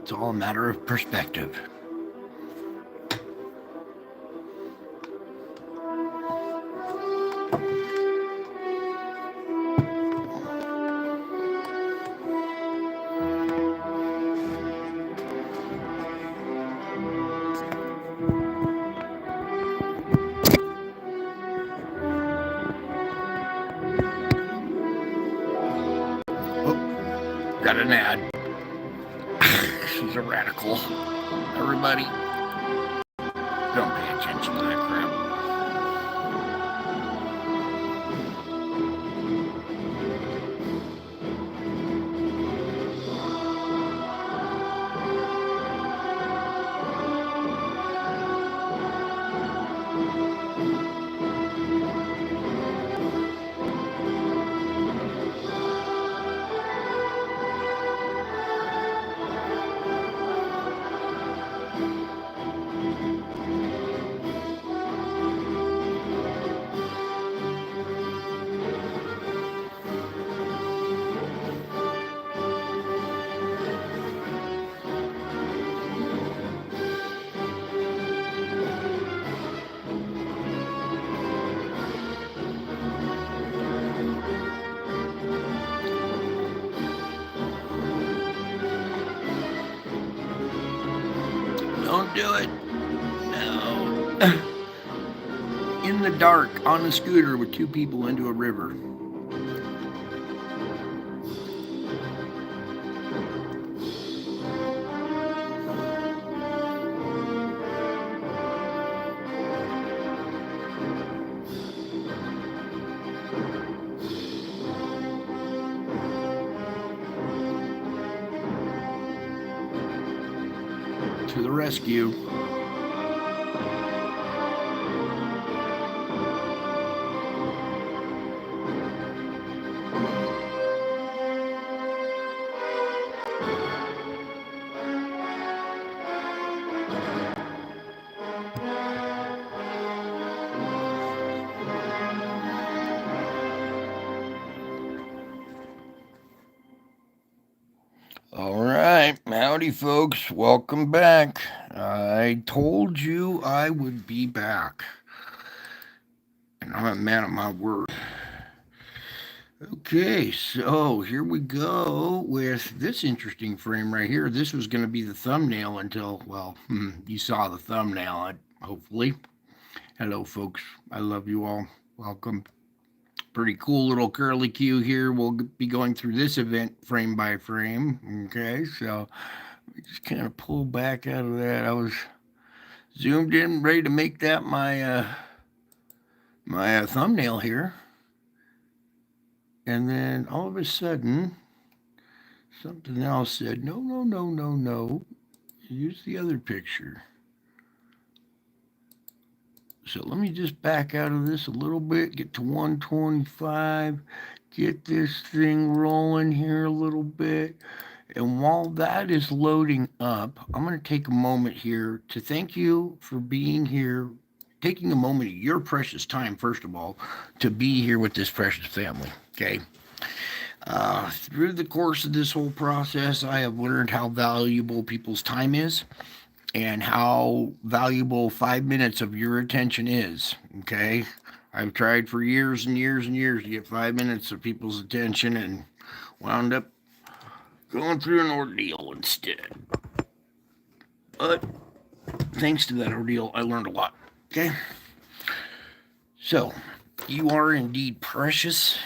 It's all a matter of perspective. Got an ad. She's a radical. Everybody, don't pay attention to that crap. Don't do it. No. In the dark, on a scooter with two people into a river. To the rescue. All right, howdy folks, welcome back. I told you I would be back, and I'm a man of my word. Okay, so here we go with this interesting frame right here. This was going to be the thumbnail until, well, you saw the thumbnail, hopefully. Hello, folks. I love you all. Welcome. Pretty cool little curly Q here. We'll be going through this event frame by frame. Okay, so just kind of pull back out of that. I was zoomed in, ready to make that my thumbnail here, and then all of a sudden, something else said, "No, no, no, no, no. Use the other picture." So let me just back out of this a little bit, get to 125, get this thing rolling here a little bit. And while that is loading up, I'm going to take a moment here to thank you for being here, taking a moment of your precious time, first of all, to be here with this precious family. Okay. Through the course of this whole process, I have learned how valuable people's time is and how valuable 5 minutes of your attention is. Okay. I've tried for years and years and years to get 5 minutes of people's attention and wound up going through an ordeal instead. But thanks to that ordeal, I learned a lot. Okay? So, you are indeed precious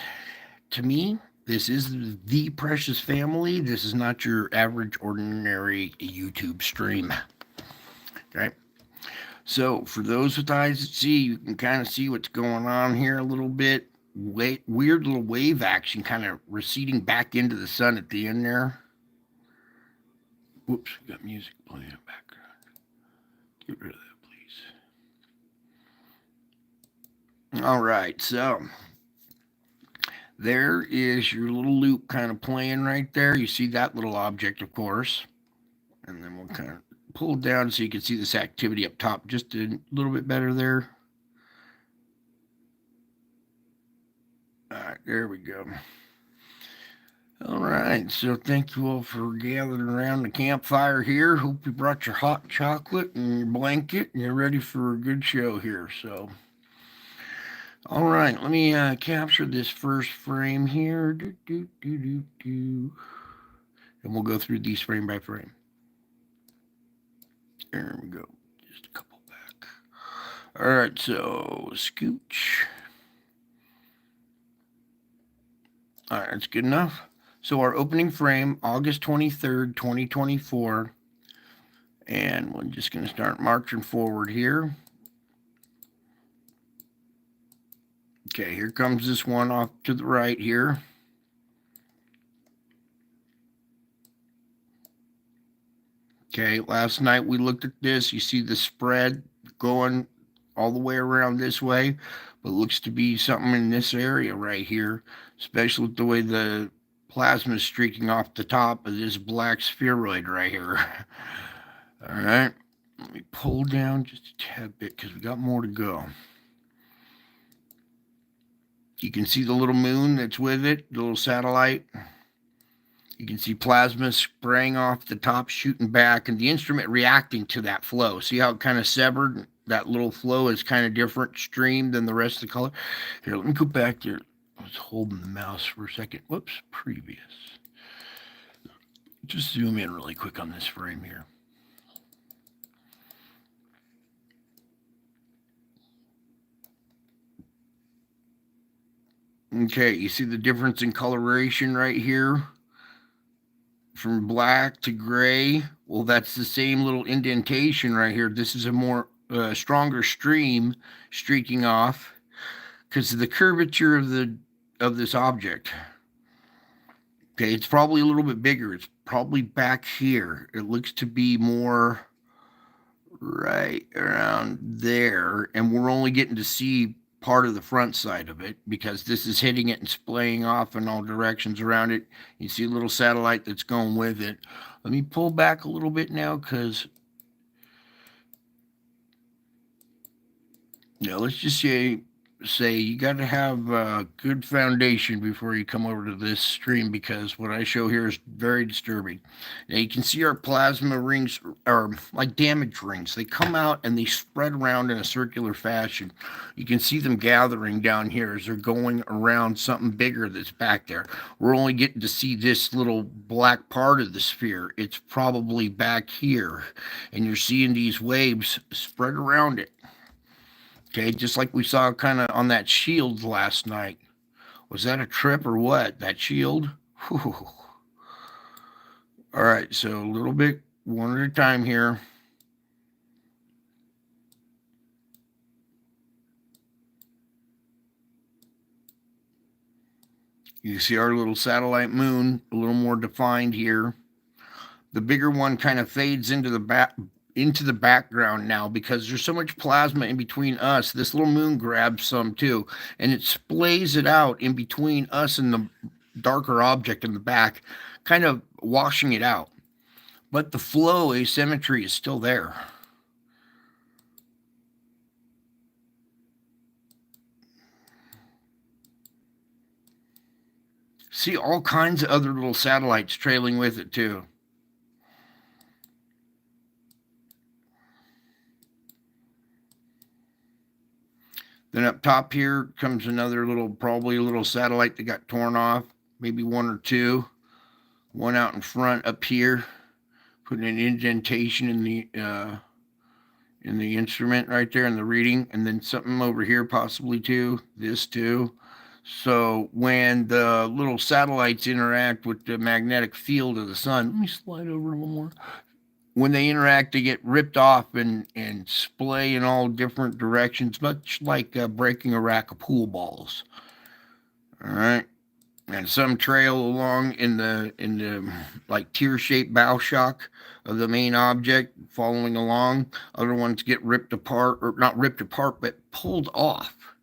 to me. This is the precious family. This is not your average, ordinary YouTube stream. Okay? So, for those with eyes that see, you can kind of see what's going on here a little bit. Weird little wave action kind of receding back into the sun at the end there. Whoops, got music playing in the background. Get rid of that, please. All right, so there is your little loop kind of playing right there. You see that little object, of course. And then we'll kind of pull it down so you can see this activity up top just a little bit better there. All right, there we go. All right, so thank you all for gathering around the campfire here. Hope you brought your hot chocolate and your blanket and you're ready for a good show here. So, all right, let me capture this first frame here. And we'll go through these frame by frame. There we go. Just a couple back. All right, so scooch. All right, that's good enough. So our opening frame, August 23rd, 2024. And we're just going to start marching forward here. Okay, here comes this one off to the right here. Okay, last night we looked at this. You see the spread going all the way around this way, but looks to be something in this area right here, especially with the way the plasma is streaking off the top of this black spheroid right here. All right, let me pull down just a tad bit because we got more to go. You can see the little moon that's with it, the little satellite. You can see plasma spraying off the top, shooting back, and the instrument reacting to that flow. See how it kind of severed? That little flow is kind of different stream than the rest of the color. Here, let me go back there. I was holding the mouse for a second. Whoops, previous. Just zoom in really quick on this frame here. Okay, you see the difference in coloration right here? From black to gray. Well, that's the same little indentation right here. This is a more stronger stream streaking off because of the curvature of this object. Okay, it's probably a little bit bigger. It's probably back here. It looks to be more right around there, and we're only getting to see part of the front side of it because this is hitting it and splaying off in all directions around it. You see a little satellite that's going with it. Let me pull back a little bit now because, let's just say you got to have a good foundation before you come over to this stream because what I show here is very disturbing. Now you can see our plasma rings are like damage rings. They come out and they spread around in a circular fashion. You can see them gathering down here as they're going around something bigger that's back there. We're only getting to see this little black part of the sphere. It's probably back here, and you're seeing these waves spread around it. Okay, just like we saw kind of on that shield last night. Was that a trip or what? That shield? Whew. All right, so a little bit, one at a time here. You see our little satellite moon, a little more defined here. The bigger one kind of fades into the background now because there's so much plasma in between us. This little moon grabs some too, and it splays it out in between us and the darker object in the back, kind of washing it out. But the flow asymmetry is still there. See all kinds of other little satellites trailing with it too. Then up top here comes another little, probably a little satellite that got torn off, maybe one or two. One out in front up here, putting an indentation in the instrument right there in the reading, and then something over here possibly too. This too. So when the little satellites interact with the magnetic field of the sun, let me slide over a little more. When they interact, they get ripped off and splay in all different directions, much like breaking a rack of pool balls. All right, and some trail along in the like tear-shaped bow shock of the main object, following along. Other ones get ripped apart, or not ripped apart, but pulled off,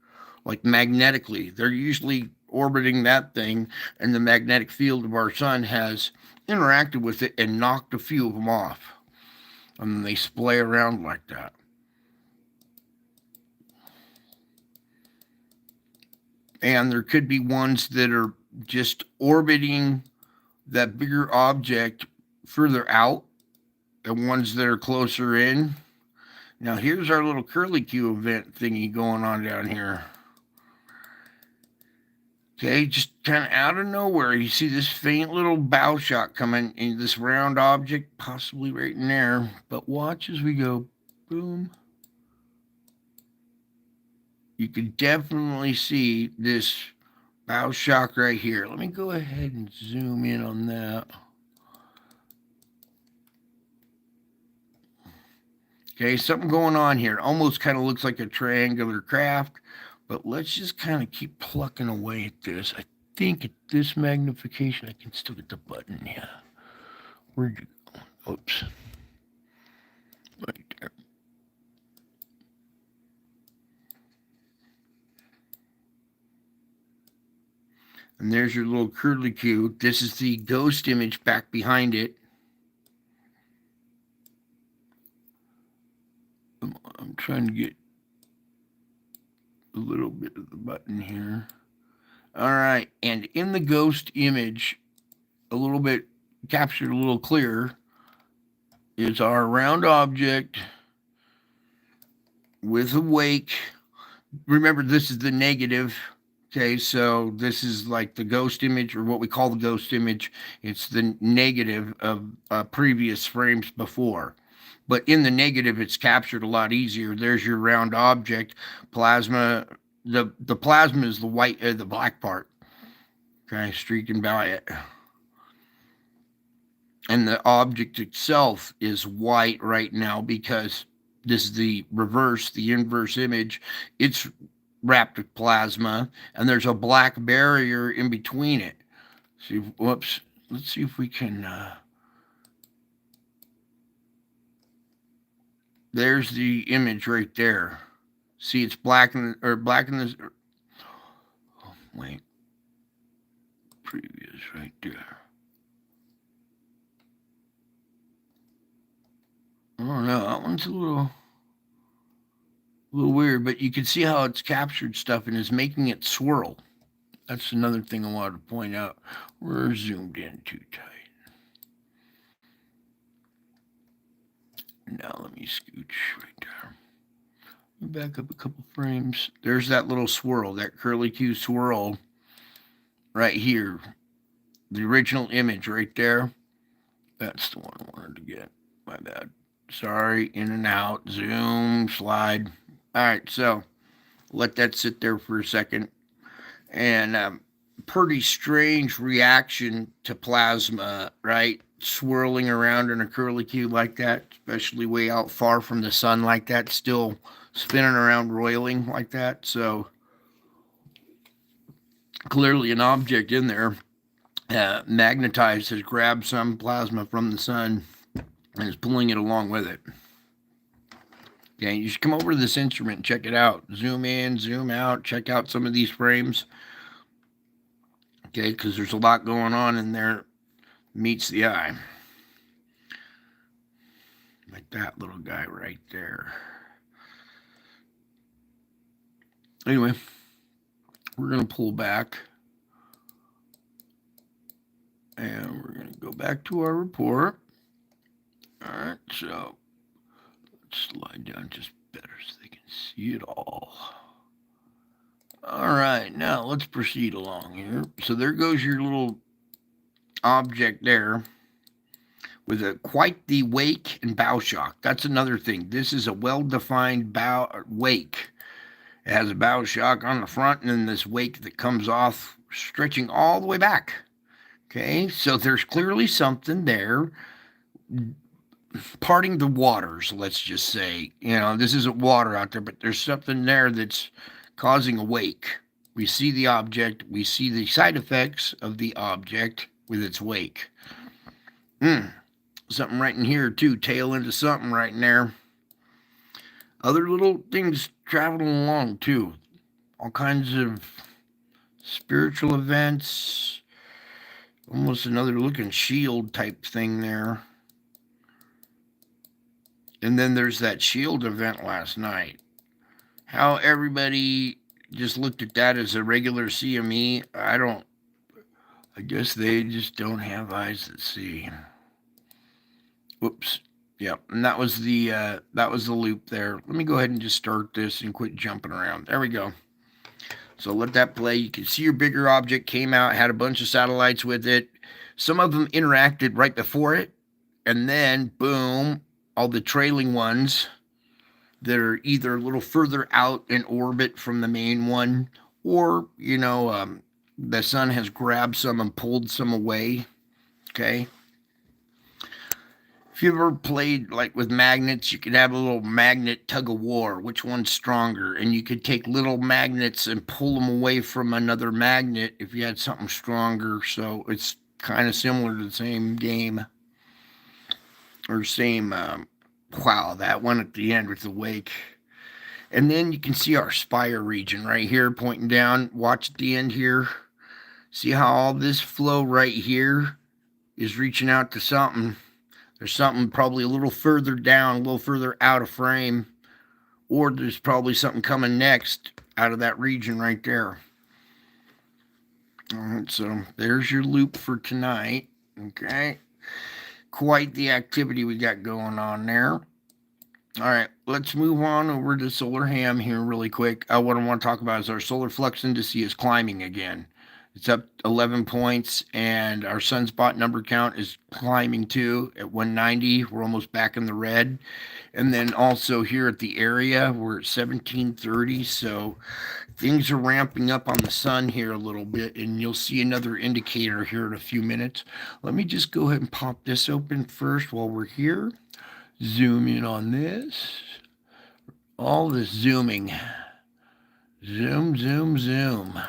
like magnetically. They're usually orbiting that thing, and the magnetic field of our sun has interacted with it and knocked a few of them off. And they splay around like that. And there could be ones that are just orbiting that bigger object further out and ones that are closer in. Now here's our little curlicue event thingy going on down here. Okay, just kind of out of nowhere, you see this faint little bow shot coming in this round object, possibly right in there. But watch as we go, boom. You can definitely see this bow shock right here. Let me go ahead and zoom in on that. Okay, something going on here. Almost kind of looks like a triangular craft, but let's just kind of keep plucking away at this. I think at this magnification, I can still get the button. Yeah. Where'd you go? Oops. Right there. And there's your little curlicue. This is the ghost image back behind it. I'm trying to get a little bit of the button here. All right, and in the ghost image, a little bit captured a little clearer, is our round object with a wake. Remember, this is the negative. Okay, so this is like the ghost image, or what we call the ghost image. It's the negative of previous frames before. But in the negative, it's captured a lot easier. There's your round object. Plasma, the plasma is the white, the black part. Okay, streaking by it. And the object itself is white right now because this is the reverse, the inverse image. It's wrapped with plasma, and there's a black barrier in between it. See, whoops. Let's see if we can. There's the image right there. See, it's black in this. Oh, wait. Previous right there. I don't know. That one's a little weird, but you can see how it's captured stuff and is making it swirl. That's another thing I wanted to point out. We're zoomed in too tight. Now let me scooch right there. Back up a couple frames. There's that little swirl, that curlicue swirl right here. The original image right there. That's the one I wanted to get. My bad. Sorry, in and out, zoom, slide. All right, so let that sit there for a second. And pretty strange reaction to plasma, right? Swirling around in a curlicue like that, especially way out far from the sun like that, still spinning around, roiling like that. So clearly an object in there magnetized, has grabbed some plasma from the sun and is pulling it along with it. Okay, you should come over to this instrument and check it out. Zoom in, zoom out, check out some of these frames. Okay, because there's a lot going on in there. Meets the eye. Like that little guy right there. Anyway, we're going to pull back. And we're going to go back to our report. All right, so let's slide down just better so they can see it all. All right, now let's proceed along here. So there goes your little object there with quite the wake and bow shock. That's another thing. This is a well-defined bow wake. It has a bow shock on the front and then this wake that comes off, stretching all the way back. Okay, so there's clearly something there parting the waters, let's just say. You know, this isn't water out there, but there's something there that's causing a wake. We see the object, we see the side effects of the object with its wake. Something right in here, too. Tail into something right in there. Other little things traveling along, too. All kinds of spiritual events. Almost another looking shield type thing there. And then there's that shield event last night. How everybody just looked at that as a regular CME, I I guess they just don't have eyes that see. Whoops. Yep, and that was the loop there. Let me go ahead and just start this and quit jumping around. There we go. So let that play. You can see your bigger object came out, had a bunch of satellites with it. Some of them interacted right before it, and then boom, all the trailing ones that are either a little further out in orbit from the main one, or the sun has grabbed some and pulled some away. Okay. If you ever played like with magnets, you could have a little magnet tug of war. Which one's stronger? And you could take little magnets and pull them away from another magnet if you had something stronger. So it's kind of similar to the same game or same. Wow, that one at the end with the wake. And then you can see our spire region right here pointing down. Watch at the end here. See how all this flow right here is reaching out to something. There's something probably a little further down, a little further out of frame, or there's probably something coming next out of that region right there. All right, so there's your loop for tonight. Okay, quite the activity we got going on there. All right, let's move on over to solar ham here really quick. What I want to talk about is our solar flux indice is climbing again. It's up 11 points, and our sunspot number count is climbing too at 190. We're almost back in the red. And then also here at the area, we're at 1730. So things are ramping up on the sun here a little bit, and you'll see another indicator here in a few minutes. Let me just go ahead and pop this open first while we're here. Zoom in on this. All this zooming. Zoom, zoom, zoom.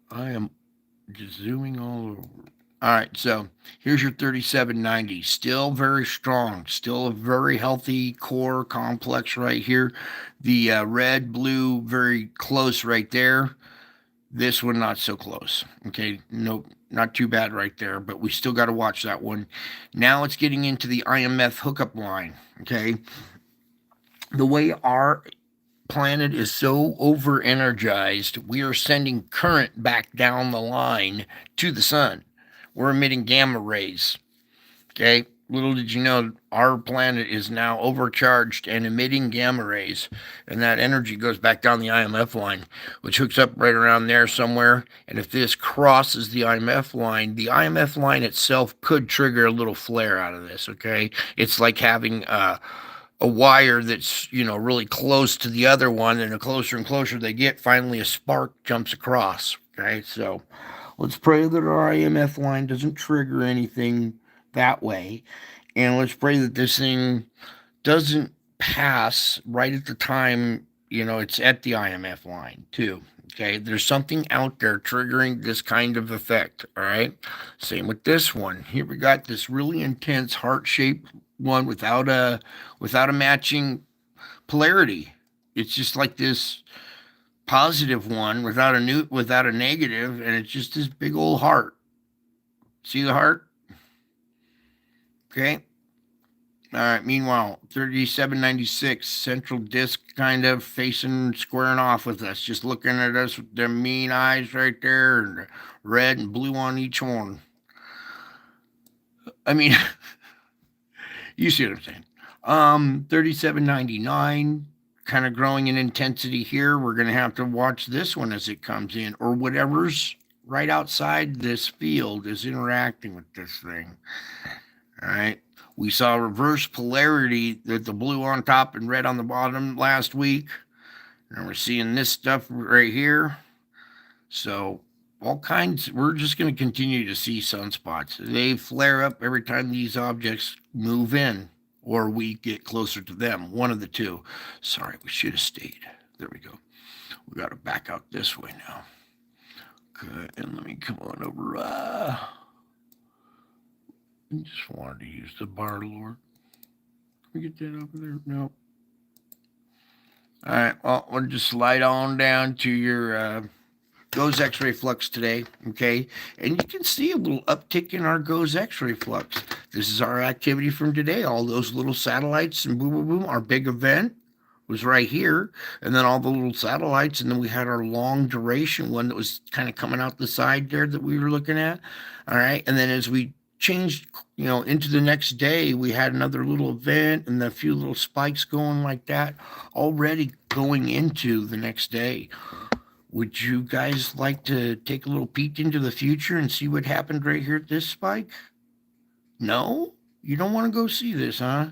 I am just zooming all over. All right, so here's your 3790. Still very strong. Still a very healthy core complex right here. The red, blue, very close right there. This one, not so close. Okay, nope, not too bad right there, but we still got to watch that one. Now it's getting into the IMF hookup line. Okay, the way our planet is so over energized, we are sending current back down the line to the sun. We're emitting gamma rays. Okay, little did you know, our planet is now overcharged and emitting gamma rays, and that energy goes back down the IMF line, which hooks up right around there somewhere. And if this crosses the IMF line itself could trigger a little flare out of this. Okay, it's like having a wire that's really close to the other one, and the closer and closer they get, finally a spark jumps across. Okay, so let's pray that our IMF line doesn't trigger anything that way, and let's pray that this thing doesn't pass right at the time it's at the IMF line too. Okay, there's something out there triggering this kind of effect. All right, same with this one here. We got this really intense heart-shaped one without a matching polarity. It's just like this positive one without a negative, and it's just this big old heart. See the heart? Okay. All right. Meanwhile, 3796 central disk kind of facing, squaring off with us, just looking at us with their mean eyes right there, and red and blue on each horn. I mean, you see what I'm saying. 3799 kind of growing in intensity here. We're going to have to watch this one as it comes in, or whatever's right outside this field is interacting with this thing. All right. We saw reverse polarity with the blue on top and red on the bottom last week. And we're seeing this stuff right here. So all kinds, we're just going to continue to see sunspots. They flare up every time these objects move in, or we get closer to them. One of the two. Sorry, we should have stayed. There we go. We got to back out this way now. Okay, and let me come on over. I just wanted to use the bar lord. Can we get that over there? No. All right, well, we'll just slide on down to your GOES X-ray flux today, okay? And you can see a little uptick in our GOES X-ray flux. This is our activity from today. All those little satellites and boom, boom, boom, our big event, was right here, and then all the little satellites, and then we had our long duration one that was kind of coming out the side there that we were looking at. All right, and then as we changed, into the next day, we had another little event and a few little spikes going like that, already going into the next day. Would you guys like to take a little peek into the future and see what happened right here at this spike? No? You don't want to go see this, huh?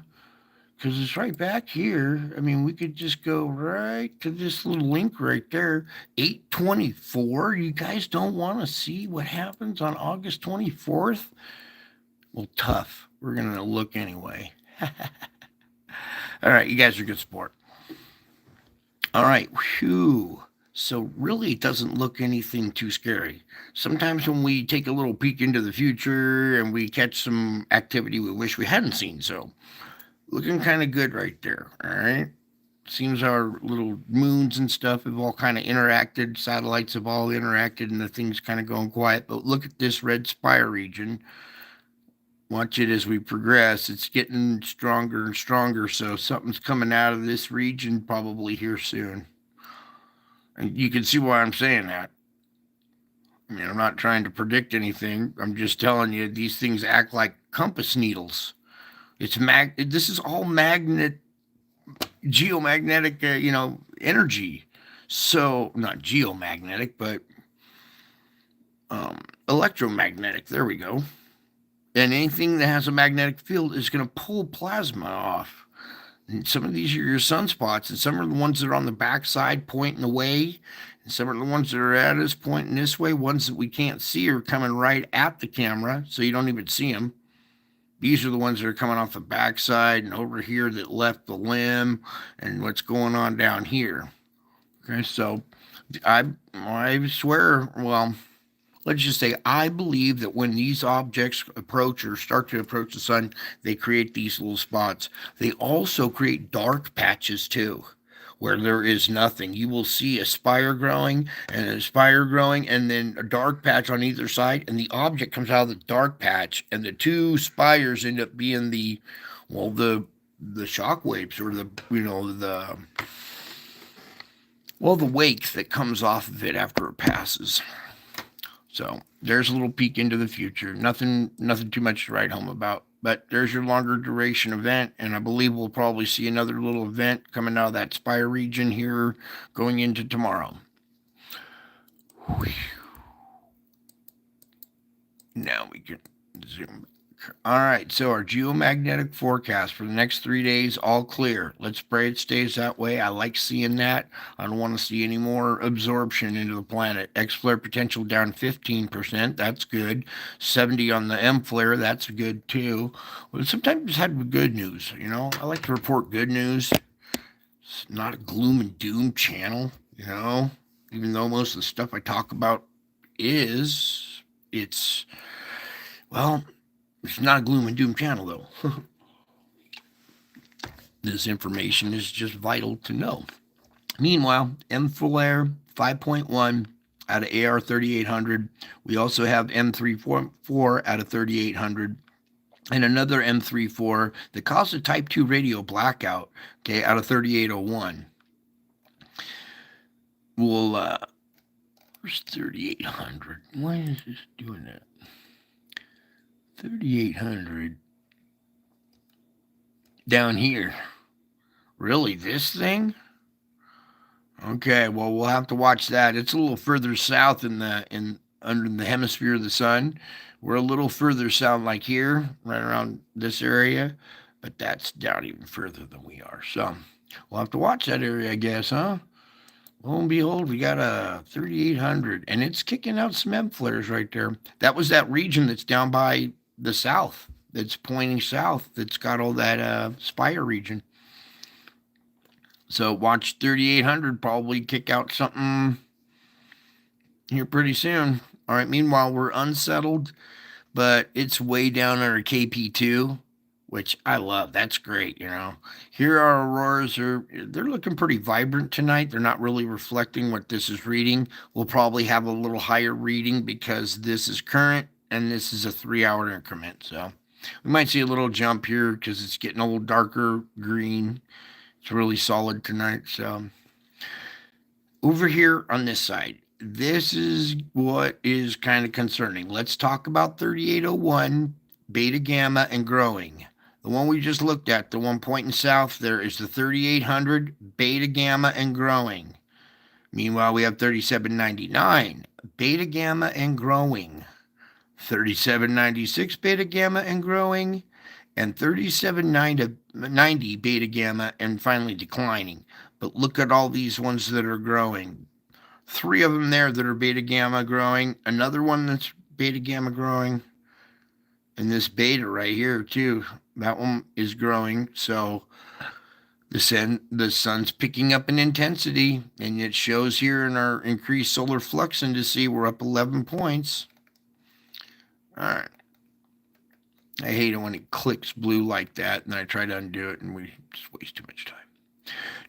Because it's right back here. I mean, we could just go right to this little link right there, 824. You guys don't want to see what happens on August 24th? Well, tough. We're going to look anyway. All right, you guys are good sport. All right, whew. So really, it doesn't look anything too scary. Sometimes when we take a little peek into the future and we catch some activity we wish we hadn't seen, so looking kind of good right there. All right. Seems our little moons and stuff have all kind of interacted. Satellites have all interacted, and the thing's kind of going quiet. But look at this red spire region. Watch it as we progress. It's getting stronger and stronger. So something's coming out of this region probably here soon. And you can see why I'm saying that. I mean, I'm not trying to predict anything. I'm just telling you these things act like compass needles. This is all geomagnetic, energy. So not geomagnetic, but electromagnetic. There we go. And anything that has a magnetic field is going to pull plasma off. And some of these are your sunspots, and some are the ones that are on the backside pointing away, and some are the ones that are at us pointing this way. Ones that we can't see are coming right at the camera, so you don't even see them. These are the ones that are coming off the backside and over here that left the limb, and what's going on down here. Okay, so I swear, well, let's just say I believe that when these objects approach or start to approach the sun, they create these little spots. They also create dark patches too, where there is nothing. You will see a spire growing and a spire growing, and then a dark patch on either side, and the object comes out of the dark patch, and the two spires end up being the shock waves, or the wake that comes off of it after it passes. So there's a little peek into the future. Nothing too much to write home about. But there's your longer duration event, and I believe we'll probably see another little event coming out of that spire region here going into tomorrow. Whew. Now we can zoom. All right, so our geomagnetic forecast for the next 3 days, all clear. Let's pray it stays that way. I like seeing that. I don't want to see any more absorption into the planet. X flare potential down 15%. That's good. 70 on the M flare. That's good too. Well, sometimes had good news. I like to report good news. It's not a gloom and doom channel. Even though most of the stuff I talk about it's not a gloom and doom channel, though. This information is just vital to know. Meanwhile, M flare 5.1 out of AR 3800. We also have M34 out of 3800. And another M34 that caused a type 2 radio blackout, okay, out of 3801. Where's 3800? Why is this doing that? 3800 down here. Really, this thing? Okay, well, we'll have to watch that. It's a little further south under the hemisphere of the sun. We're a little further south, like here, right around this area, but that's down even further than we are. So we'll have to watch that area, I guess, huh? Lo and behold, we got a 3800, and it's kicking out some M flares right there. That was that region that's down by the south, that's pointing south, that's got all that spire region. So watch 3800 probably kick out something here pretty soon. All right, meanwhile, we're unsettled, but it's way down under KP2, which I love. That's great, Here our auroras they're looking pretty vibrant tonight. They're not really reflecting what this is reading. We'll probably have a little higher reading because this is current and this is a 3-hour increment. So we might see a little jump here because it's getting a little darker green. It's really solid tonight. So over here on this side, this is what is kind of concerning. Let's talk about 3801 beta gamma and growing. The one we just looked at, the one pointing south there, is the 3800 beta gamma and growing. Meanwhile, we have 3799 beta gamma and growing, 3796 beta gamma and growing, and 3790 beta gamma and finally declining. But look at all these ones that are growing. 3 of them there that are beta gamma growing, another one that's beta gamma growing, and this beta right here too. That one is growing. So the sun's picking up in intensity, and it shows here in our increased solar flux indice. We're up 11 points. All right. I hate it when it clicks blue like that, and then I try to undo it, and we just waste too much time.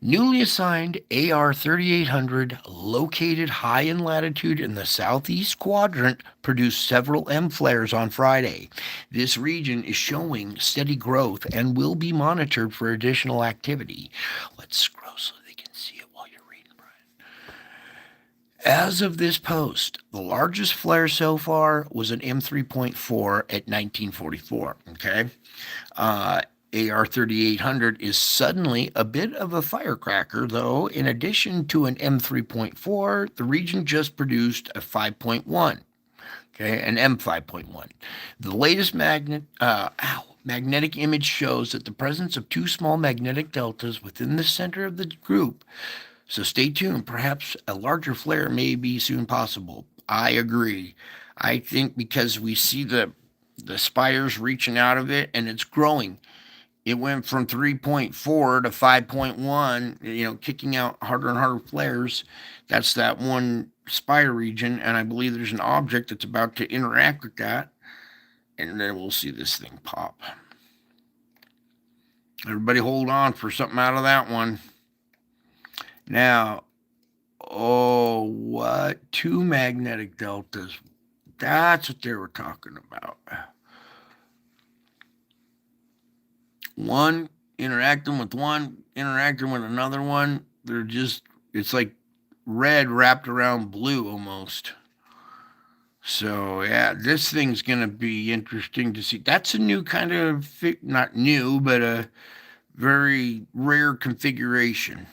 Newly assigned AR 3800, located high in latitude in the southeast quadrant, produced several M flares on Friday. This region is showing steady growth and will be monitored for additional activity. Let's scroll so they can see it while you're reading, Brian. As of this post, the largest flare so far was an M3.4 at 1944. Okay. AR 3800 is suddenly a bit of a firecracker, though. In addition to an M3.4, the region just produced a 5.1, okay, an M5.1. The latest magnetic image shows that the presence of 2 small magnetic deltas within the center of the group. So stay tuned. Perhaps a larger flare may be soon possible. I agree. I think because we see the spires reaching out of it and it's growing. It went from 3.4 to 5.1, kicking out harder and harder flares. That's that one spire region, and I believe there's an object that's about to interact with that, and then we'll see this thing pop. Everybody hold on for something out of that one. Now, what? 2 magnetic deltas. That's what they were talking about. One interacting with one, interacting with another one. It's like red wrapped around blue almost. So, yeah, this thing's going to be interesting to see. That's a new kind of, not new, but a very rare configuration.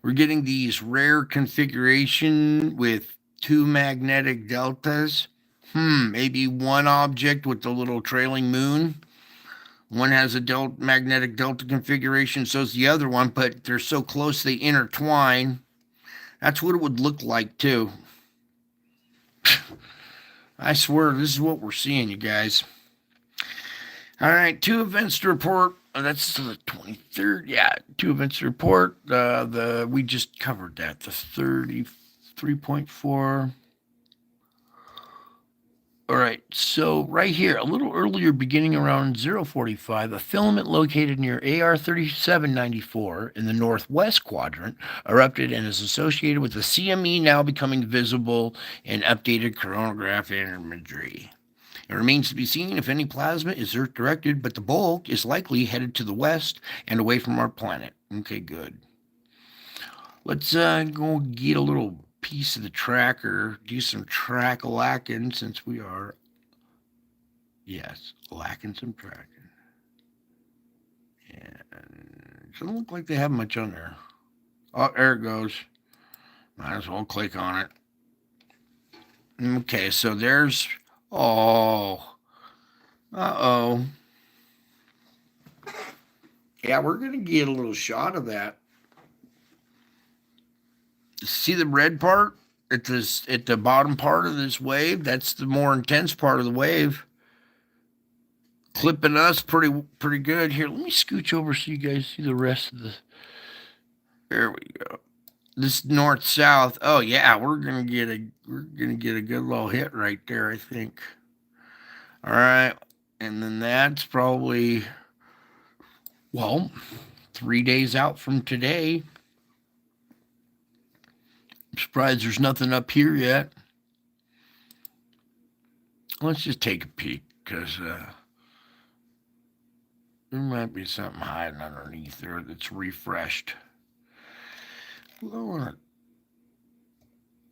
We're getting these rare configuration with 2 magnetic deltas. Maybe one object with the little trailing moon. One has a magnetic delta configuration, so is the other one, but they're so close they intertwine. That's what it would look like, too. I swear, this is what we're seeing, you guys. All right, 2 events to report. That's the 23rd. Yeah, 2 events to report. We just covered that. The 33.4. All right, so right here, a little earlier, beginning around 045, a filament located near AR 3794 in the northwest quadrant erupted and is associated with the CME now becoming visible in updated coronagraph imagery. It remains to be seen if any plasma is Earth-directed, but the bulk is likely headed to the west and away from our planet. Okay, good. Let's go get a little piece of the tracker, do some track-lacking since we are, lacking some tracking. And it doesn't look like they have much on there. Oh, there it goes. Might as well click on it. Okay, so there's, uh-oh. Yeah, we're going to get a little shot of that. See the red part at the bottom part of this wave? That's the more intense part of the wave. Clipping us pretty good. Here, let me scooch over so you guys see the rest of the. There we go. This north south. Oh yeah, we're gonna get a good little hit right there, I think. All right, and then that's probably 3 days out from today. I'm surprised there's nothing up here yet. Let's just take a peek because There might be something hiding underneath there that's refreshed. I want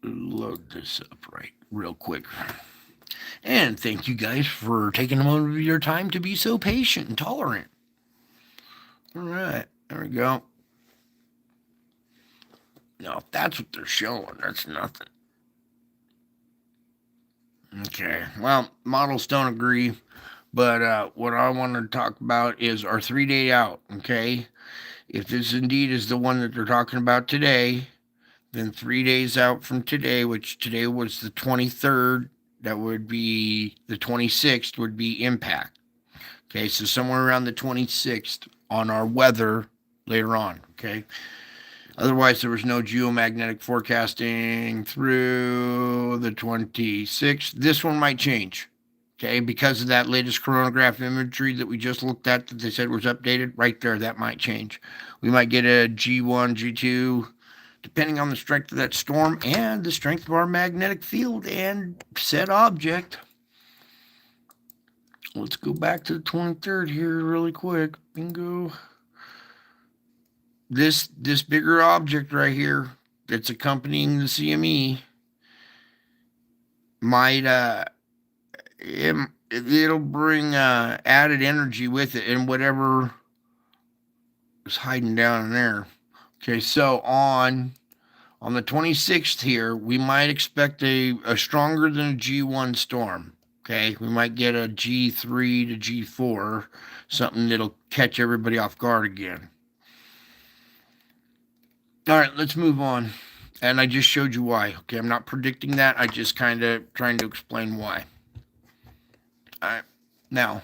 to load this up real quick. And thank you guys for taking a moment of your time to be so patient and tolerant. All right, there we go. Now, if that's what they're showing, that's nothing. Okay, well, models don't agree, but what I want to talk about is our 3-day out, okay? If this indeed is the one that they're talking about today, then 3 days out from today, which today was the 23rd, that would be the 26th, would be impact. Okay, so somewhere around the 26th on our weather later on, okay? Otherwise, there was no geomagnetic forecasting through the 26th. This one might change, okay, because of that latest coronagraph imagery that we just looked at that they said was updated. Right there, that might change. We might get a G1, G2, depending on the strength of that storm and the strength of our magnetic field and said object. Let's go back to the 23rd here really quick. Bingo. This bigger object right here that's accompanying the CME might it'll bring added energy with it and whatever is hiding down in there. Okay, so on the 26th here, we might expect a stronger than a G1 storm. Okay, we might get a G3 to G4, something that'll catch everybody off guard again. All right, let's move on. And I just showed you why. Okay, I'm not predicting that. I just kind of trying to explain why. All right, now,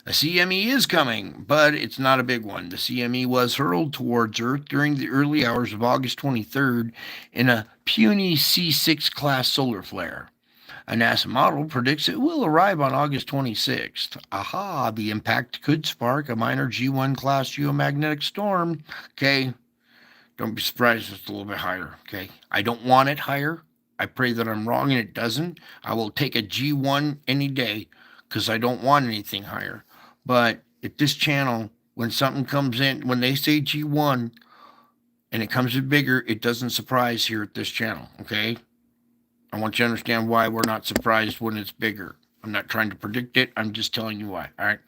a CME is coming, but it's not a big one. The CME was hurled towards Earth during the early hours of August 23rd in a puny C6 class solar flare. A NASA model predicts it will arrive on August 26th. Aha, the impact could spark a minor G1 class geomagnetic storm. Okay, don't be surprised if it's a little bit higher, okay? I don't want it higher. I pray that I'm wrong and it doesn't. I will take a G1 any day because I don't want anything higher. But at this channel, when something comes in, when they say G1 and it comes in bigger, it doesn't surprise here at this channel, okay? I want you to understand why we're not surprised when it's bigger. I'm not trying to predict it. I'm just telling you why, all right?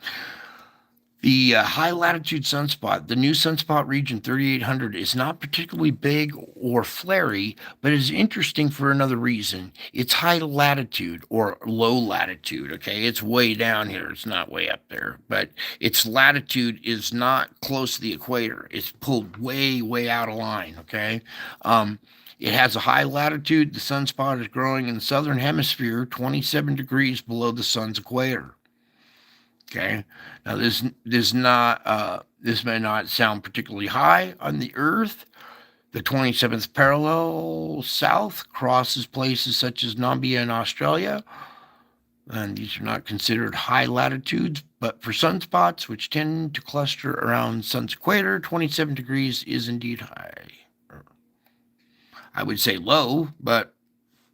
The high latitude sunspot, the new sunspot region 3800, is not particularly big or flary, but is interesting for another reason. It's high latitude or low latitude, okay? It's way down here. It's not way up there, but its latitude is not close to the equator. It's pulled way, way out of line, okay? It has a high latitude. The sunspot is growing in the southern hemisphere, 27 degrees below the sun's equator. Okay, now this may not sound particularly high on the Earth. The 27th parallel south crosses places such as Namibia and Australia, and these are not considered high latitudes. But for sunspots, which tend to cluster around sun's equator, 27 degrees is indeed high. I would say low, but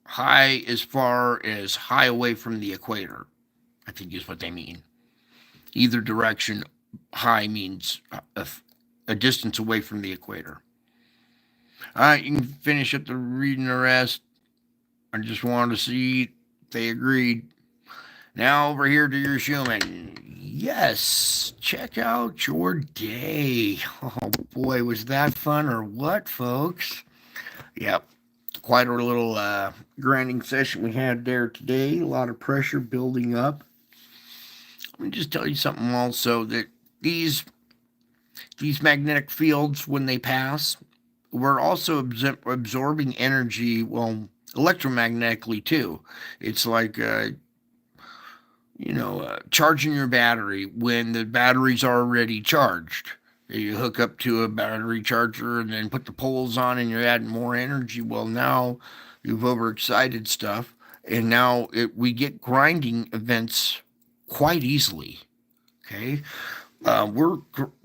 high as far as high away from the equator, I think is what they mean. Either direction, high means a distance away from the equator. All right, you can finish up the reading the rest. I just wanted to see if they agreed. Now over here to your human. Yes, check out your day. Oh boy, was that fun or what, folks? Yep, quite a little grinding session we had there today. A lot of pressure building up. Let me just tell you something also, that these magnetic fields, when they pass, we're also absorbing energy, well, electromagnetically too. It's like, charging your battery when the battery's already charged. You hook up to a battery charger and then put the poles on and you're adding more energy. Well, now you've overexcited stuff, and now we get grinding events quite easily, okay? We're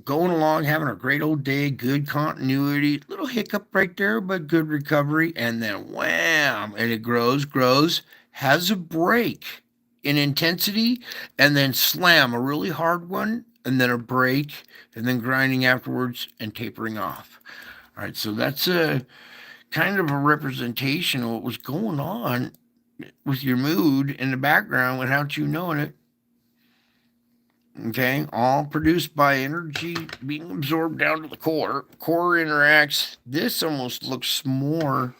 going along, having a great old day, good continuity, little hiccup right there, but good recovery, and then wham, and it grows, has a break in intensity, and then slam, a really hard one, and then a break, and then grinding afterwards and tapering off. All right, so that's a kind of a representation of what was going on with your mood in the background without you knowing it. Okay, all produced by energy being absorbed down to the core. Core interacts. This almost looks more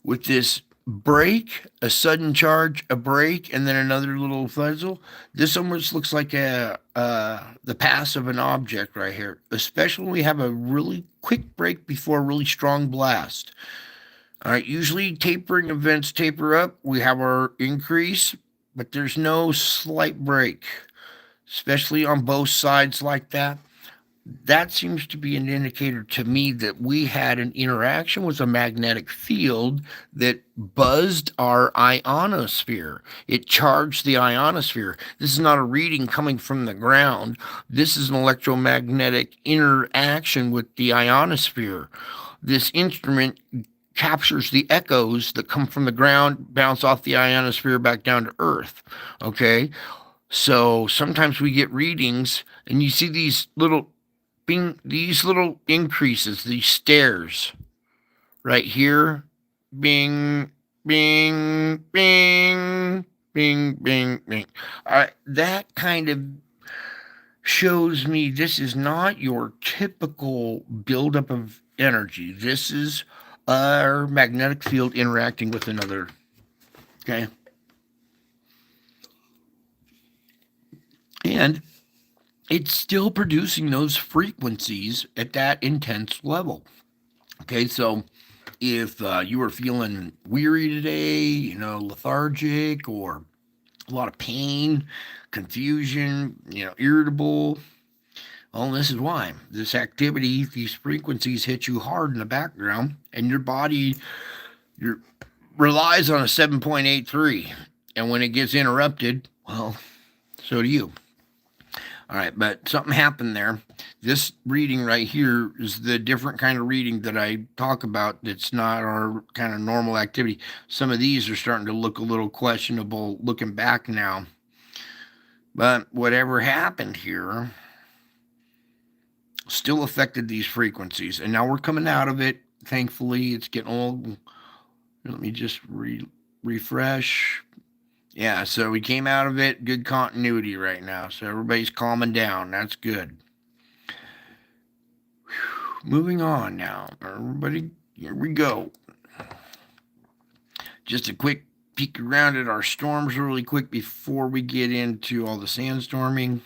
with this break, a sudden charge, a break, and then another little fuzzle. This almost looks like the pass of an object right here, especially when we have a really quick break before a really strong blast. All right, usually tapering events taper up. We have our increase, but there's no slight break, especially on both sides like that. That seems to be an indicator to me that we had an interaction with a magnetic field that buzzed our ionosphere. It charged the ionosphere. This is not a reading coming from the ground. This is an electromagnetic interaction with the ionosphere. This instrument captures the echoes that come from the ground, bounce off the ionosphere back down to Earth. Okay? So sometimes we get readings and you see these little increases, these stairs right here. Bing, bing, bing, bing, bing, bing. That kind of shows me this is not your typical buildup of energy. This is our magnetic field interacting with another. Okay. And it's still producing those frequencies at that intense level. Okay, so if you were feeling weary today, lethargic, or a lot of pain, confusion, irritable, well, this is why. This activity, these frequencies hit you hard in the background, and your body relies on a 7.83. And when it gets interrupted, well, so do you. All right, but something happened there. This reading right here is the different kind of reading that I talk about. That's not our kind of normal activity. Some of these are starting to look a little questionable looking back now. But whatever happened here still affected these frequencies. And now we're coming out of it. Thankfully, it's getting old. Let me just refresh. Yeah, so we came out of it. Good continuity right now. So everybody's calming down. That's good. Whew. Moving on now. Everybody, here we go. Just a quick peek around at our storms really quick before we get into all the sandstorming.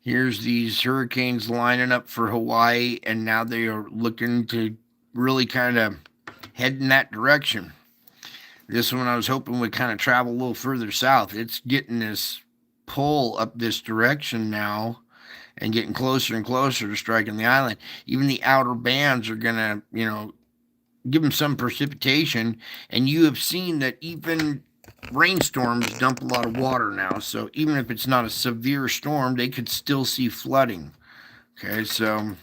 Here's these hurricanes lining up for Hawaii, and now they are looking to really kind of head in that direction. This one I was hoping would kind of travel a little further south. It's getting this pull up this direction now and getting closer and closer to striking the island. Even the outer bands are going to, give them some precipitation. And you have seen that even rainstorms dump a lot of water now. So even if it's not a severe storm, they could still see flooding. Okay, so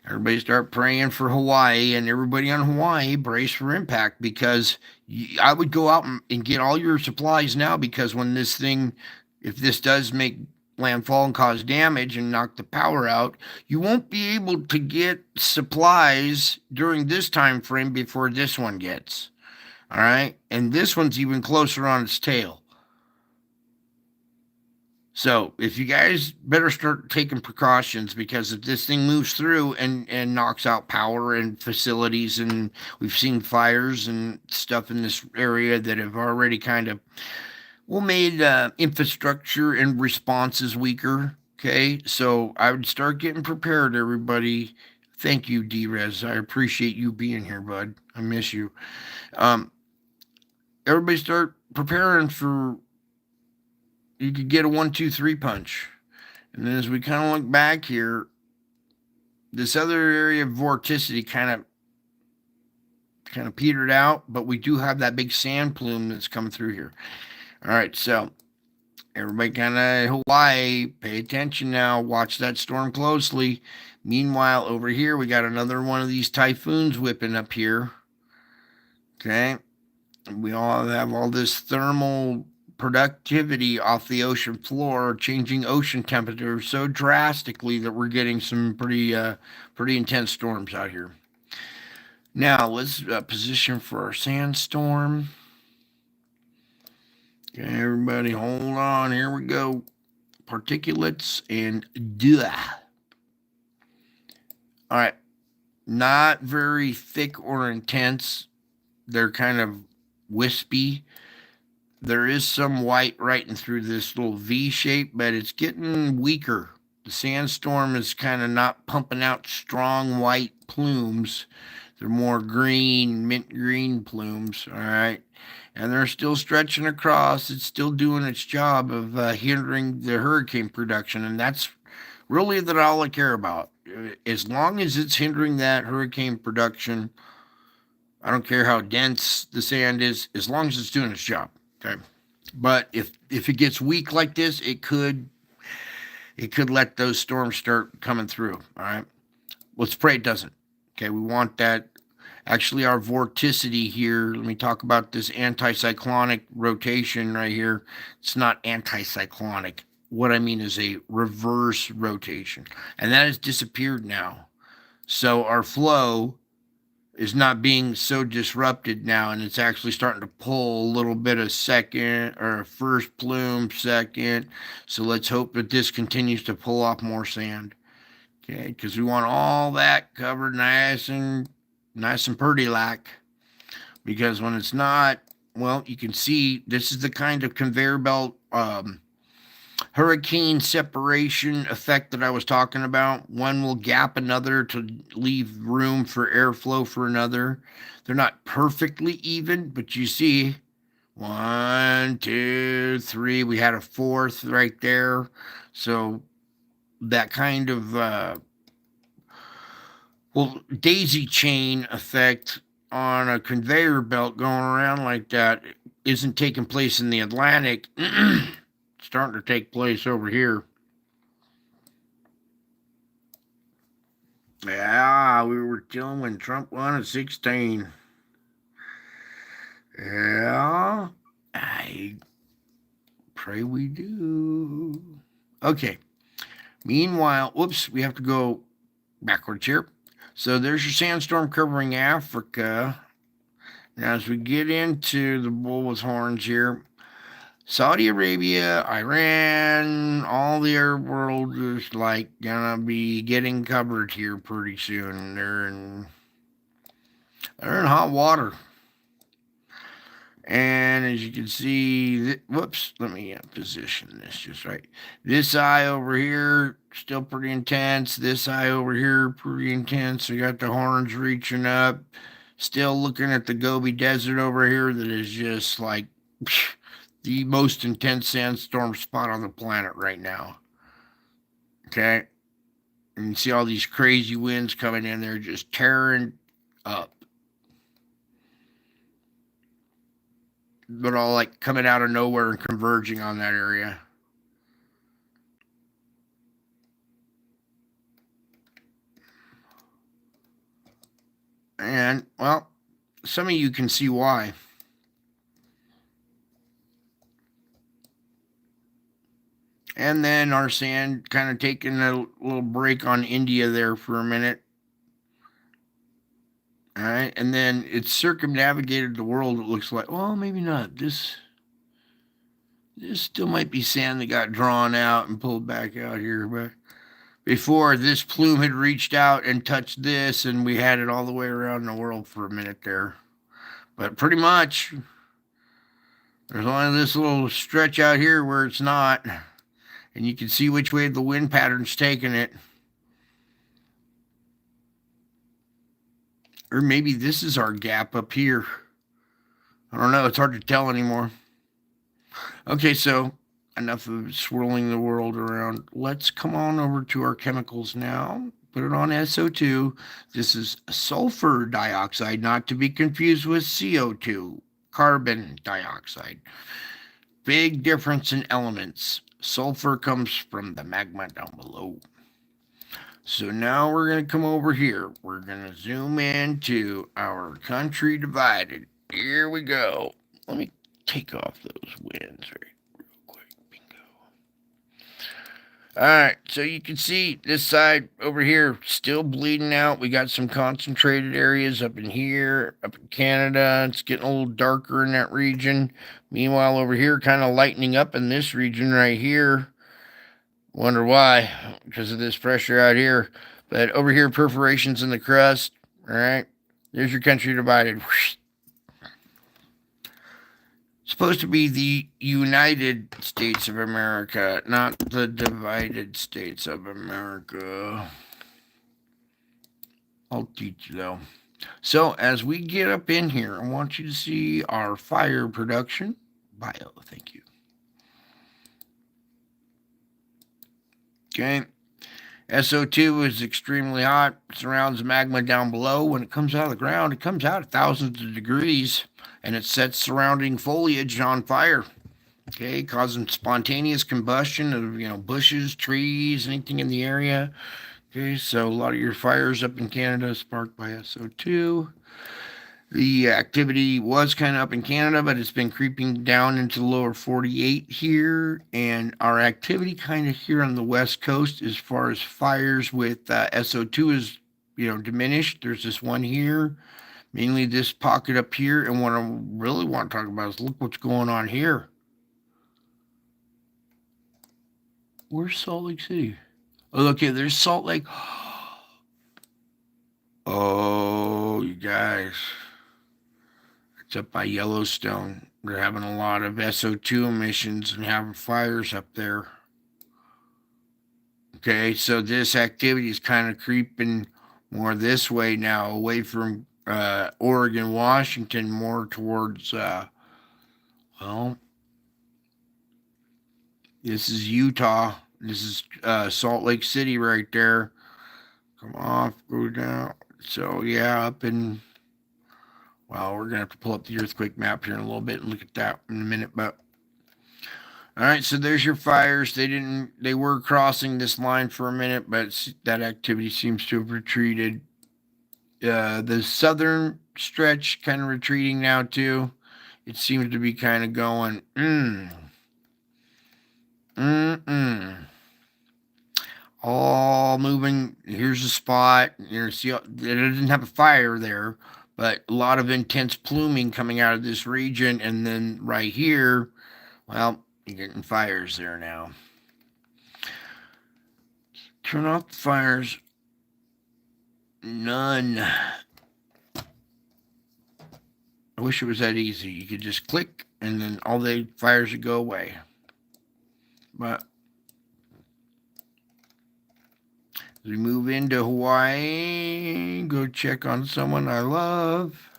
everybody start praying for Hawaii, and everybody on Hawaii brace for impact, because I would go out and get all your supplies now, because when this thing, if this does make landfall and cause damage and knock the power out, you won't be able to get supplies during this time frame before this one gets. All right, and this one's even closer on its tail. So if you guys better start taking precautions, because if this thing moves through and knocks out power and facilities, and we've seen fires and stuff in this area that have already kind of, made infrastructure and responses weaker. Okay, so I would start getting prepared, everybody. Thank you, D-Rez. I appreciate you being here, bud. I miss you. Everybody start preparing for, you could get a 1-2-3 punch. And then as we kind of look back here, this other area of vorticity kind of petered out, but we do have that big sand plume that's coming through here. All right, so everybody kind of Hawaii, pay attention now. Watch that storm closely. Meanwhile, over here, we got another one of these typhoons whipping up here. Okay. We all have all this thermal productivity off the ocean floor, changing ocean temperature so drastically that we're getting some pretty intense storms out here. Now let's position for our sandstorm. Okay, everybody, hold on. Here we go. Particulates and duh. All right, not very thick or intense. They're kind of wispy. There is some white right through this little V shape, but it's getting weaker. The sandstorm is kind of not pumping out strong white plumes. They're more green, mint green plumes, all right? And they're still stretching across. It's still doing its job of hindering the hurricane production, and that's really all I care about. As long as it's hindering that hurricane production, I don't care how dense the sand is, as long as it's doing its job. Okay. But if it gets weak like this, it could let those storms start coming through. All right. Let's pray it doesn't. Okay, we want that. Actually, our vorticity here, let me talk about this anticyclonic rotation right here. It's not anticyclonic. What I mean is a reverse rotation. And that has disappeared now. So our flow is not being so disrupted now, and it's actually starting to pull a little bit of second or first plume, second. So let's hope that this continues to pull off more sand. Okay, because we want all that covered nice and pretty like. Because when it's not, well, you can see this is the kind of conveyor belt hurricane separation effect that I was talking about. One will gap another to leave room for airflow for another. They're not perfectly even, but you see 1, 2, 3. We had a fourth right there. So that kind of daisy chain effect on a conveyor belt going around like that isn't taking place in the Atlantic. Starting to take place over here. Yeah, we were chilling when Trump won at 16. Yeah, I pray we do. Okay. Meanwhile, whoops, we have to go backwards here. So there's your sandstorm covering Africa. Now, as we get into the bull with horns here, Saudi Arabia, Iran, all the Arab world is like gonna be getting covered here pretty soon. They're in hot water. And as you can see, whoops, let me position this just right. This eye over here, still pretty intense. This eye over here, pretty intense. We got the horns reaching up. Still looking at the Gobi Desert over here that is just like the most intense sandstorm spot on the planet right now. Okay? And you see all these crazy winds coming in there just tearing up. But all like coming out of nowhere and converging on that area. And, well, some of you can see why. And then our sand kind of taking a little break on India there for a minute. All right. And then it's circumnavigated the world, it looks like. Well, maybe not. This still might be sand that got drawn out and pulled back out here. But before, this plume had reached out and touched this, and we had it all the way around the world for a minute there. But pretty much, there's only this little stretch out here where it's not. And you can see which way the wind pattern's taking it. Or maybe this is our gap up here. I don't know. It's hard to tell anymore. Okay, so enough of swirling the world around. Let's come on over to our chemicals now. Put it on SO2. This is sulfur dioxide, not to be confused with CO2, carbon dioxide. Big difference in elements. Sulfur comes from the magma down below. So now we're going to come over here. We're going to zoom into our country divided. Here we go. Let me take off those winds right real quick. Bingo. All right, so you can see this side over here still bleeding out. We got some concentrated areas up in here, up in Canada. It's getting a little darker in that region. Meanwhile, over here, kind of lightening up in this region right here. Wonder why? Because of this pressure out here. But over here, perforations in the crust. All right, there's your country divided. Supposed to be the United States of America, not the divided States of America. I'll teach you though. So as we get up in here, I want you to see our fire production. Bio, thank you. Okay. SO2 is extremely hot, surrounds magma down below. When it comes out of the ground, it comes out at thousands of degrees, and it sets surrounding foliage on fire. Okay, causing spontaneous combustion of bushes, trees, anything in the area. Okay, so a lot of your fires up in Canada sparked by SO2. The activity was kind of up in Canada, but it's been creeping down into the lower 48 here. And our activity kind of here on the West Coast as far as fires with SO2 is, diminished. There's this one here, mainly this pocket up here. And what I really want to talk about is look what's going on here. Where's Salt Lake City? Oh, okay, there's Salt Lake. Oh, you guys. It's up by Yellowstone. They're having a lot of SO2 emissions and having fires up there. Okay, so this activity is kind of creeping more this way now, away from Oregon, Washington, more towards, this is Utah. This is Salt Lake City right there. Come off, go down. So, yeah, up in... Well, we're going to have to pull up the earthquake map here in a little bit and look at that in a minute. But all right, so there's your fires. They were crossing this line for a minute, but that activity seems to have retreated. The southern stretch kind of retreating now too. It seems to be kind of going, all moving. Here's a spot. See, it doesn't have a fire there, but a lot of intense pluming coming out of this region. And then right here, well, you're getting fires there now. Turn off the fires. None. I wish it was that easy. You could just click and then all the fires would go away. But as we move into Hawaii, go check on someone I love.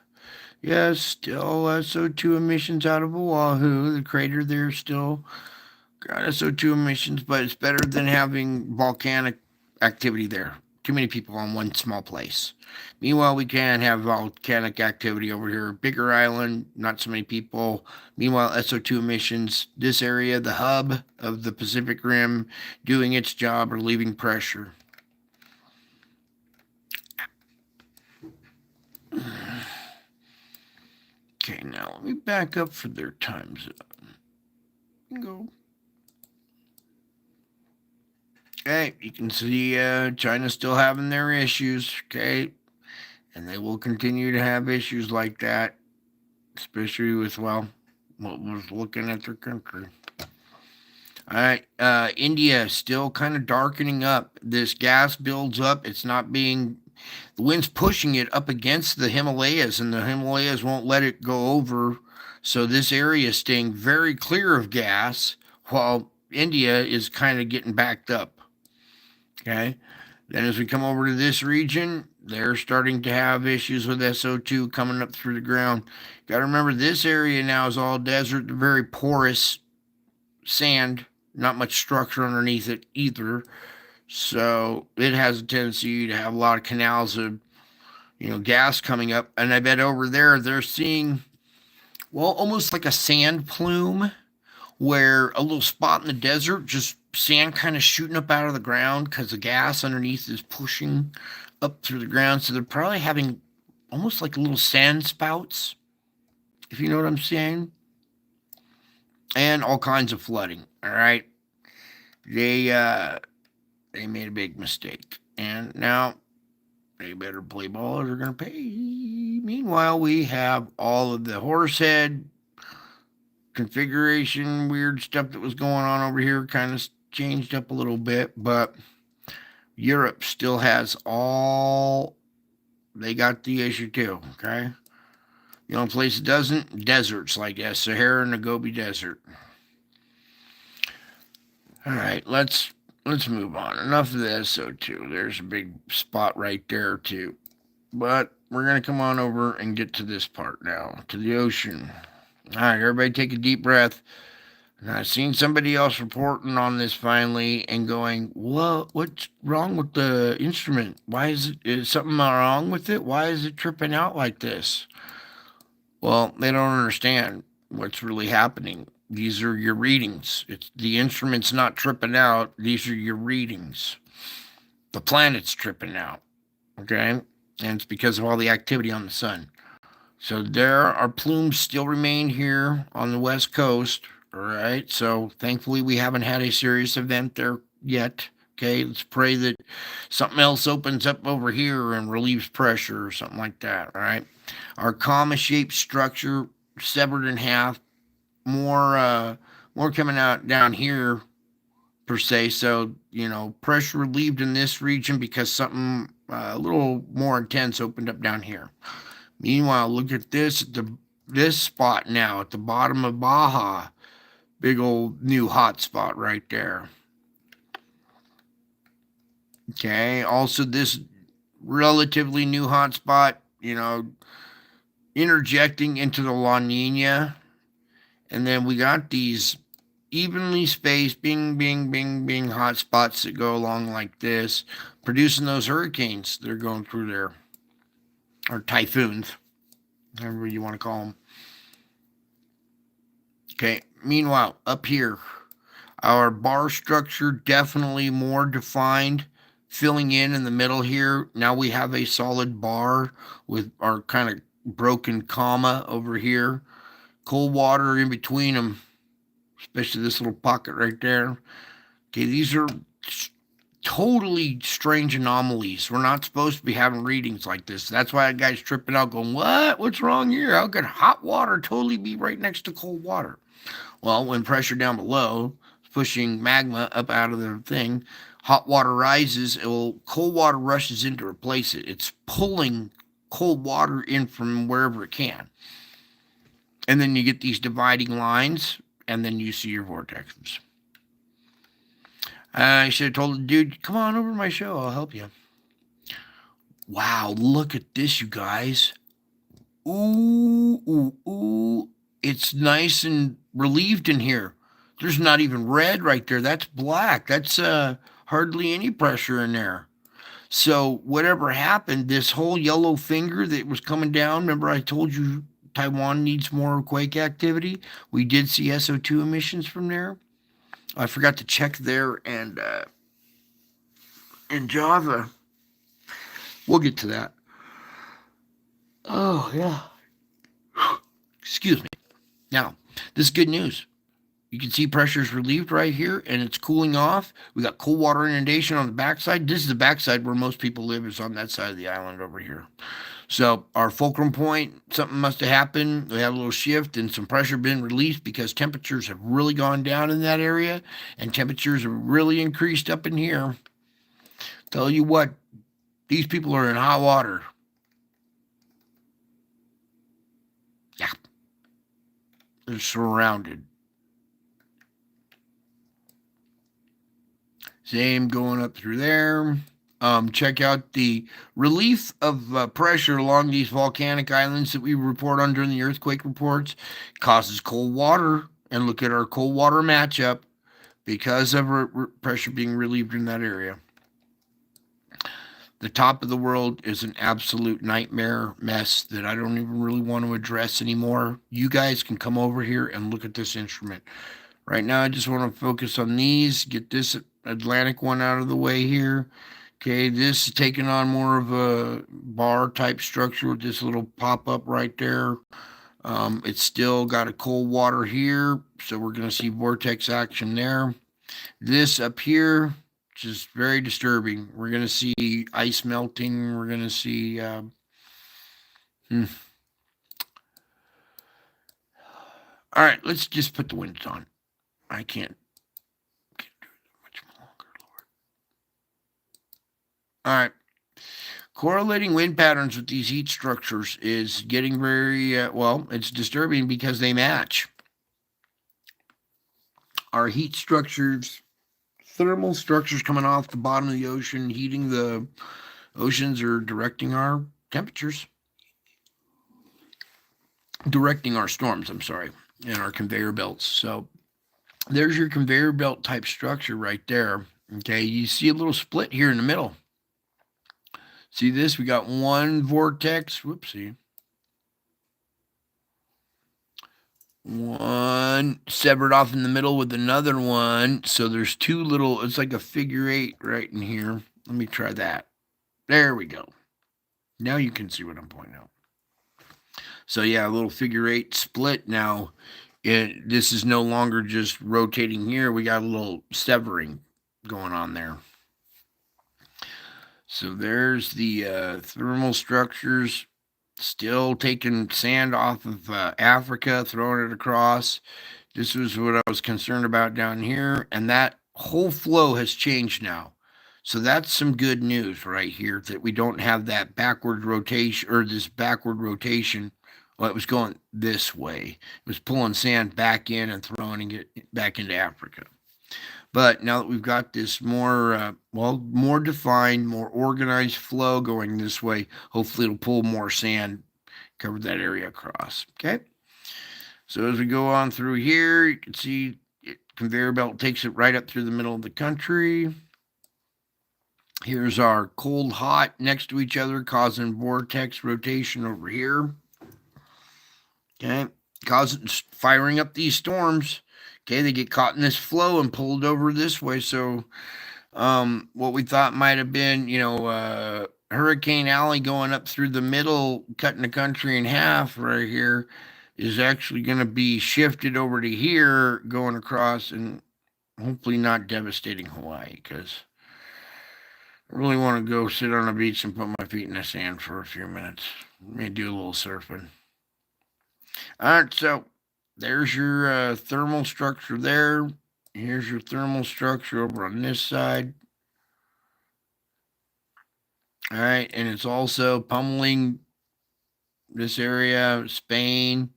Yes, still SO2 emissions out of Oahu. The crater there still got SO2 emissions, but it's better than having volcanic activity there. Too many people on one small place. Meanwhile, we can have volcanic activity over here. Bigger island, not so many people. Meanwhile, SO2 emissions, this area, the hub of the Pacific Rim, doing its job, relieving pressure. Okay, now let me back up for their time zone. Go. Okay, you can see China's still having their issues, okay? And they will continue to have issues like that, especially with, what was looking at their country. All right, India still kind of darkening up. This gas builds up. It's not being... The wind's pushing it up against the Himalayas, and the Himalayas won't let it go over. So this area is staying very clear of gas, while India is kind of getting backed up. Okay. Then as we come over to this region, they're starting to have issues with SO2 coming up through the ground. Got to remember, this area now is all desert, very porous sand, not much structure underneath it either. So it has a tendency to have a lot of canals of, gas coming up. And I bet over there they're seeing, almost like a sand plume, where a little spot in the desert, just sand kind of shooting up out of the ground because the gas underneath is pushing up through the ground. So they're probably having almost like little sand spouts, if you know what I'm saying. and all kinds of flooding. All right, they they made a big mistake, and now they better play ball or they're gonna pay. Meanwhile, we have all of the horsehead configuration, weird stuff that was going on over here, kind of changed up a little bit, but Europe still has all. They got the issue too. Okay, the only place it doesn't, deserts like Sahara and the Gobi Desert. All right, let's move on. Enough of the SO2. There's a big spot right there too. But we're gonna come on over and get to this part now, to the ocean. All right, everybody, take a deep breath. And I've seen somebody else reporting on this finally and going, "What? What's wrong with the instrument? Why is something wrong with it? Why is it tripping out like this?" Well, they don't understand what's really happening. These are your readings. It's the instrument's not tripping out. These are your readings. The planet's tripping out. Okay? And it's because of all the activity on the sun. So there are plumes still remain here on the west coast. All right. So thankfully we haven't had a serious event there yet. Okay. Let's pray that something else opens up over here and relieves pressure or something like that. All right. Our comma shaped structure severed in half. More coming out down here per se. So pressure relieved in this region because something a little more intense opened up down here. Meanwhile, look at this spot now at the bottom of Baja. Big old new hot spot right there. Okay. Also, this relatively new hot spot, interjecting into the La Nina. And then we got these evenly spaced bing, bing, bing, bing hot spots that go along like this, producing those hurricanes that are going through there, or typhoons, however you want to call them. Okay, meanwhile, up here, our bar structure definitely more defined, filling in the middle here. Now we have a solid bar with our kind of broken comma over here. Cold water in between them, especially this little pocket right there. Okay, these are totally strange anomalies. We're not supposed to be having readings like this. That's why that guy's tripping out going, what? What's wrong here? How could hot water totally be right next to cold water? Well, when pressure down below is pushing magma up out of the thing, hot water rises, cold water rushes in to replace it. It's pulling cold water in from wherever it can. And then you get these dividing lines, and then you see your vortexes. I should have told the dude, come on over to my show. I'll help you. Wow, look at this, you guys. Ooh, ooh, ooh. It's nice and relieved in here. There's not even red right there. That's black. That's hardly any pressure in there. So whatever happened, this whole yellow finger that was coming down, remember I told you Taiwan needs more quake activity? We did see SO2 emissions from there. I forgot to check there and in Java. We'll get to that. Oh, yeah. Excuse me. Now, this is good news. You can see pressure is relieved right here and it's cooling off. We got cold water inundation on the backside. This is the backside where most people live, is on that side of the island over here. So our fulcrum point, something must have happened. We had a little shift and some pressure been released because temperatures have really gone down in that area and temperatures have really increased up in here. Tell you what, these people are in hot water. Yeah. They're surrounded. Same going up through there. Check out the relief of pressure along these volcanic islands that we report on during the earthquake reports. It causes cold water, and look at our cold water matchup because of pressure being relieved in that area. The top of the world is an absolute nightmare mess that I don't even really want to address anymore. You guys can come over here and look at this instrument. Right now, I just want to focus on these, get this Atlantic one out of the way here. Okay, this is taking on more of a bar type structure with this little pop up right there. It's still got a cold water here, so we're going to see vortex action there. This up here, just very disturbing. We're going to see ice melting. We're going to see. All right, let's just put the winds on. I can't do it much longer, Lord. All right. Correlating wind patterns with these heat structures is getting very, well, it's disturbing because they match. Our heat structures, thermal structures coming off the bottom of the ocean, heating the oceans, are directing our temperatures, directing our storms, I'm sorry, and our conveyor belts. So there's your conveyor belt type structure right there. Okay, you see a little split here in the middle. See this? We got one vortex. Whoopsie. One severed off in the middle with another one. So there's two little, it's like a figure eight right in here. Let me try that. There we go. Now you can see what I'm pointing out. So yeah, a little figure eight split now. This is no longer just rotating here. We got a little severing going on there. So there's the thermal structures, still taking sand off of Africa, throwing it across. This was what I was concerned about down here, and that whole flow has changed now. So that's some good news right here, that we don't have that backward rotation, or this backward rotation. Well, it was going this way. It was pulling sand back in and throwing it back into Africa. But now that we've got this more, more defined, more organized flow going this way, hopefully it'll pull more sand, cover that area across. Okay. So as we go on through here, you can see conveyor belt takes it right up through the middle of the country. Here's our cold, hot next to each other, causing vortex rotation over here. Okay. Causing, firing up these storms. Okay, they get caught in this flow and pulled over this way. So what we thought might have been, Hurricane Alley going up through the middle, cutting the country in half right here, is actually going to be shifted over to here, going across, and hopefully not devastating Hawaii, because I really want to go sit on a beach and put my feet in the sand for a few minutes. Maybe do a little surfing. All right, so there's your thermal structure there. Here's your thermal structure over on this side. All right, and it's also pummeling this area, Spain.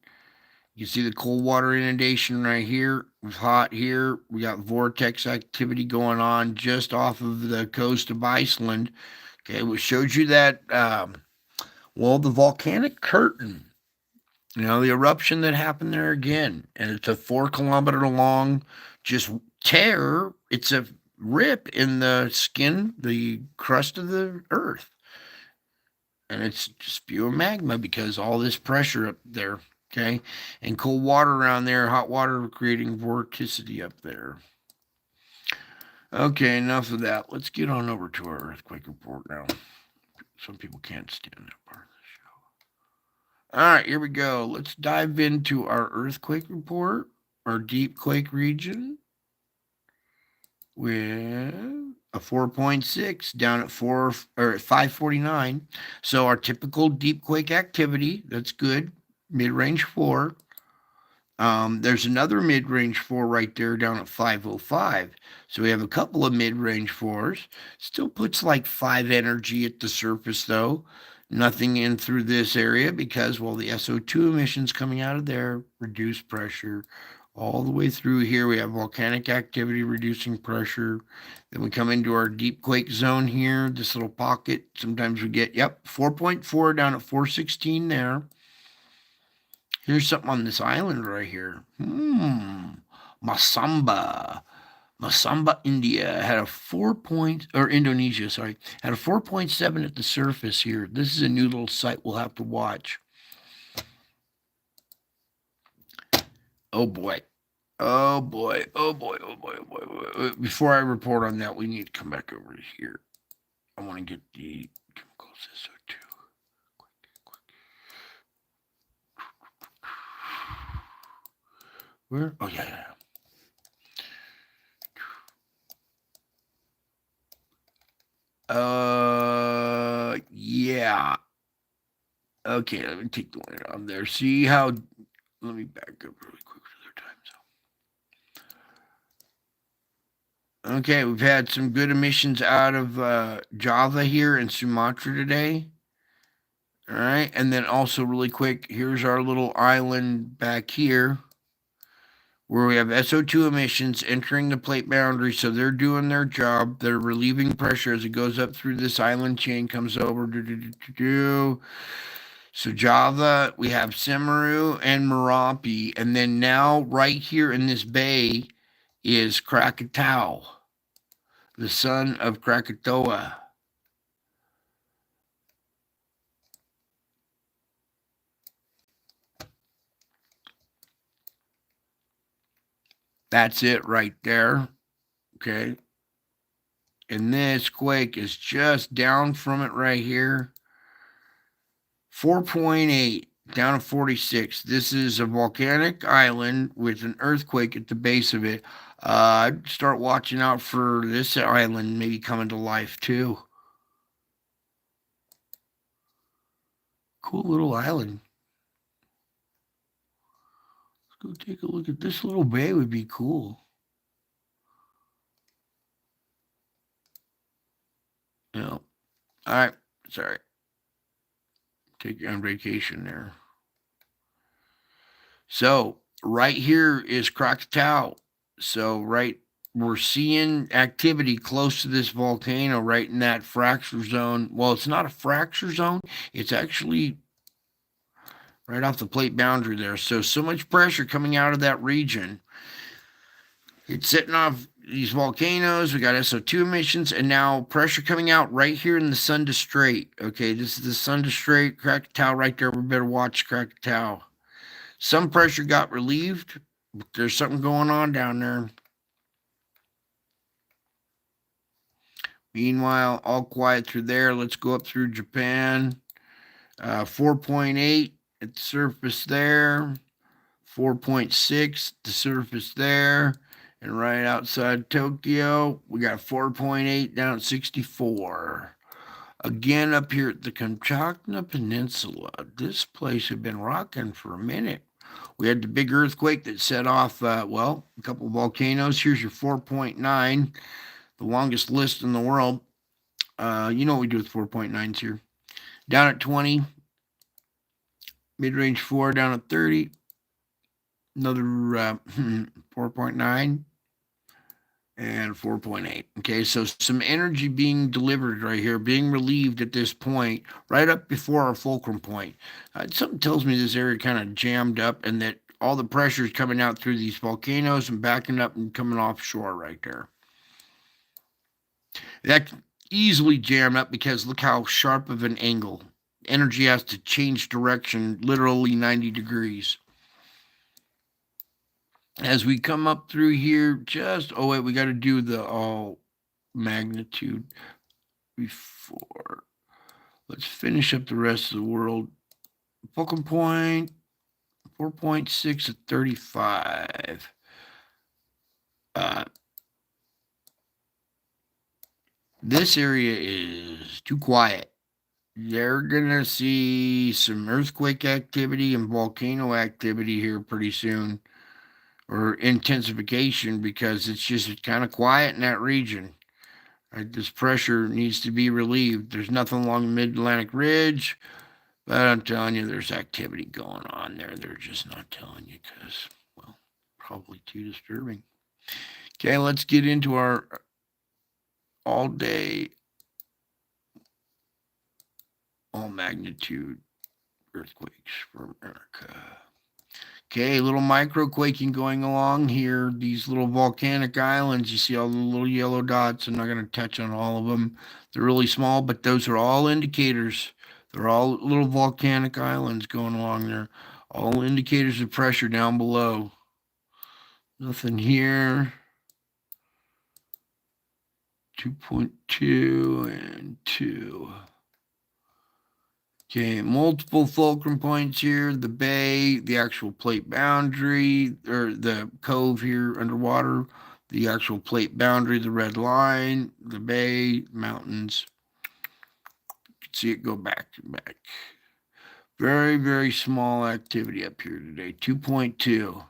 You see the cold water inundation right here. It's hot here. We got vortex activity going on just off of the coast of Iceland. Okay, which showed you that, the volcanic curtain. The eruption that happened there again. And it's a 4-kilometer long just tear. It's a rip in the skin, the crust of the earth. And it's just pure magma because all this pressure up there. Okay, and cold water around there, hot water creating vorticity up there. Okay, enough of that. Let's get on over to our earthquake report now. Some people can't stand that part of the show. All right, here we go. Let's dive into our earthquake report, our deep quake region, with a 4.6 down at 549. So our typical deep quake activity, that's good. Mid-range 4. There's another mid-range 4 right there down at 505. So we have a couple of mid-range 4s. Still puts like 5 energy at the surface though. Nothing in through this area because, the SO2 emissions coming out of there reduce pressure. All the way through here, we have volcanic activity reducing pressure. Then we come into our deep quake zone here, this little pocket. Sometimes we get, 4.4 down at 416 there. Here's something on this island right here. Masamba, India had a 4 point, or Indonesia, sorry, had a 4.7 at the surface here. This is a new little site we'll have to watch. Oh boy. Before I report on that, we need to come back over here. I want to get the chemicals SO2. Where? Oh, yeah, yeah. Yeah. Okay, let me take the one out there. See how? Let me back up really quick for their time zone. Okay, we've had some good emissions out of Java here in Sumatra today. All right, and then also really quick, here's our little island back here where we have SO2 emissions entering the plate boundary. So they're doing their job. They're relieving pressure as it goes up through this island chain, comes over. So Java, we have Samaru and Merapi. And then now, right here in this bay, is Krakatau, the son of Krakatoa. That's it right there. Okay. And this quake is just down from it right here. 4.8 down to 46. This is a volcanic island with an earthquake at the base of it. I'd start watching out for this island maybe coming to life too. Cool little island. Let's go take a look at this little bay. Would be cool. Yeah. All right. Sorry. Take you on vacation there. So right here is Krakatau. So right, we're seeing activity close to this volcano, right in that fracture zone. Well, it's not a fracture zone. It's actually right off the plate boundary there. So much pressure coming out of that region. It's setting off these volcanoes. We got SO2 emissions, and now pressure coming out right here in the Sunda Strait. Okay, this is the Sunda Strait, Krakatau right there. We better watch Krakatau. Some pressure got relieved, but there's something going on down there. Meanwhile, all quiet through there. Let's go up through Japan. 4.8 at the surface there. 4.6 the surface there. And right outside Tokyo, we got 4.8 down at 64. Again, up here at the Kamchatka Peninsula, this place had been rocking for a minute. We had the big earthquake that set off, a couple of volcanoes. Here's your 4.9, the longest list in the world. You know what we do with 4.9s here. Down at 20, mid-range 4 down at 30, another 4.9, and 4.8. Okay, so some energy being delivered right here, being relieved at this point, right up before our fulcrum point. Something tells me this area kind of jammed up and that all the pressure is coming out through these volcanoes and backing up and coming offshore right there. That easily jammed up because look how sharp of an angle. Energy has to change direction literally 90 degrees. As we come up through here, we got to do the all magnitude before. Let's finish up the rest of the world. Fulcrum point 4.6 at 35. This area is too quiet. They're going to see some earthquake activity and volcano activity here pretty soon, or intensification, because it's just kind of quiet in that region. Right, this pressure needs to be relieved. There's nothing along the mid-Atlantic ridge, but I'm telling you, there's activity going on there. They're just not telling you because, well, probably too disturbing. Okay, let's get into our all-day, all-magnitude earthquakes for America. Okay, little micro quaking going along here. These little volcanic islands, you see all the little yellow dots. I'm not going to touch on all of them. They're really small, but those are all indicators. They're all little volcanic islands going along there. All indicators of pressure down below. Nothing here. 2.2 and 2. Okay, multiple fulcrum points here, the bay, the actual plate boundary, or the cove here underwater, the actual plate boundary, the red line, the bay, mountains. You can see it go back and back. Very, very small activity up here today, 2.2.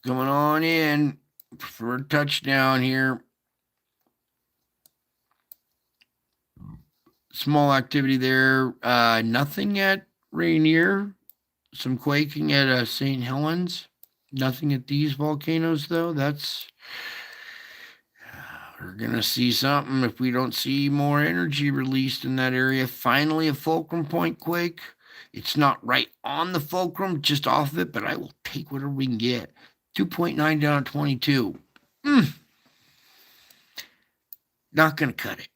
Coming on in for a touchdown here. Small activity there. Nothing at Rainier. Some quaking at St. Helens. Nothing at these volcanoes, though. We're going to see something if we don't see more energy released in that area. Finally, a fulcrum point quake. It's not right on the fulcrum, just off of it, but I will take whatever we can get. 2.9 down to 22. Not going to cut it.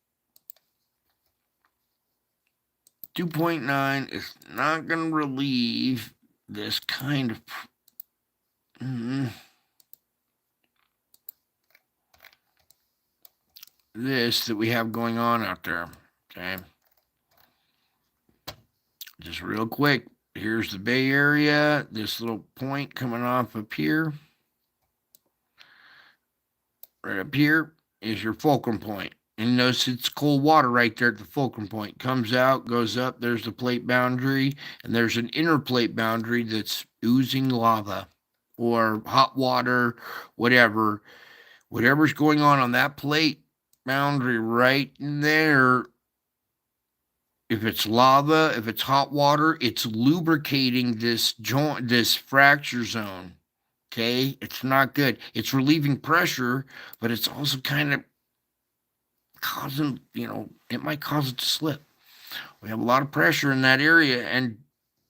2.9 is not going to relieve this kind of this that we have going on out there. Okay. Just real quick, here's the Bay Area. This little point coming off up here. Right up here is your fulcrum point. And notice it's cold water right there at the fulcrum point. Comes out, goes up, there's the plate boundary, and there's an inner plate boundary that's oozing lava or hot water, whatever. Whatever's going on that plate boundary right in there, if it's lava, if it's hot water, it's lubricating this joint, this fracture zone. Okay, it's not good. It's relieving pressure, but it's also kind of causing, it might cause it to slip. We have a lot of pressure in that area, and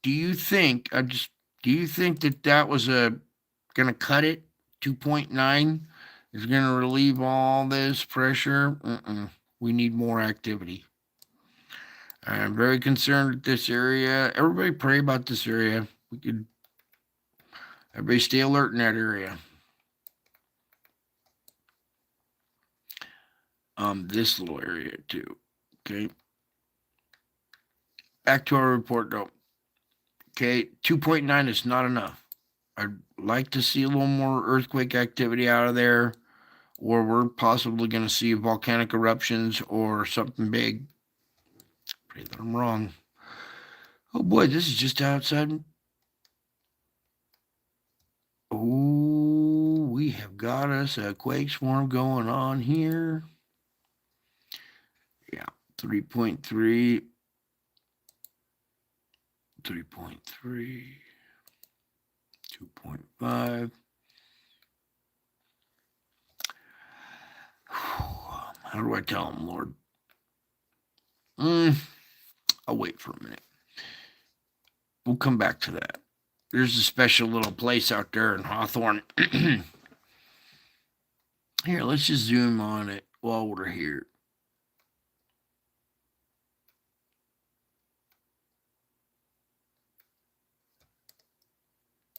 do you think that was going to cut it? 2.9 is going to relieve all this pressure? We need more activity. I'm very concerned with this area. Everybody pray about this area. Everybody stay alert in that area. This little area too. Okay. Back to our report though. Okay, 2.9 is not enough. I'd like to see a little more earthquake activity out of there, or we're possibly going to see volcanic eruptions or something big. Pray that I'm wrong. Oh boy, this is just outside. Oh, we have got us a quake swarm going on here. Yeah, 3.3. 3.3. 2.5. How do I tell him, Lord? I'll wait for a minute. We'll come back to that. There's a special little place out there in Hawthorne. Here, let's just zoom on it while we're here.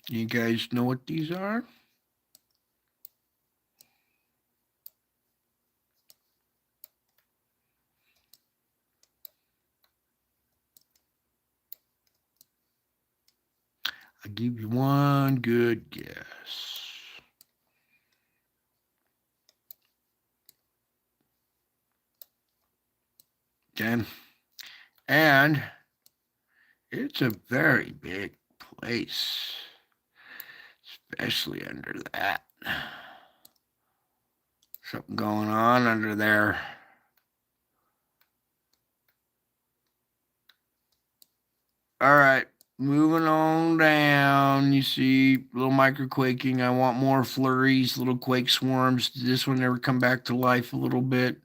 You guys know what these are? I'll give you one good guess. Okay. And it's a very big place, especially under that. Something going on under there. All right, moving on down. You see little microquaking. I want more flurries, little quake swarms. Did this one ever come back to life a little bit?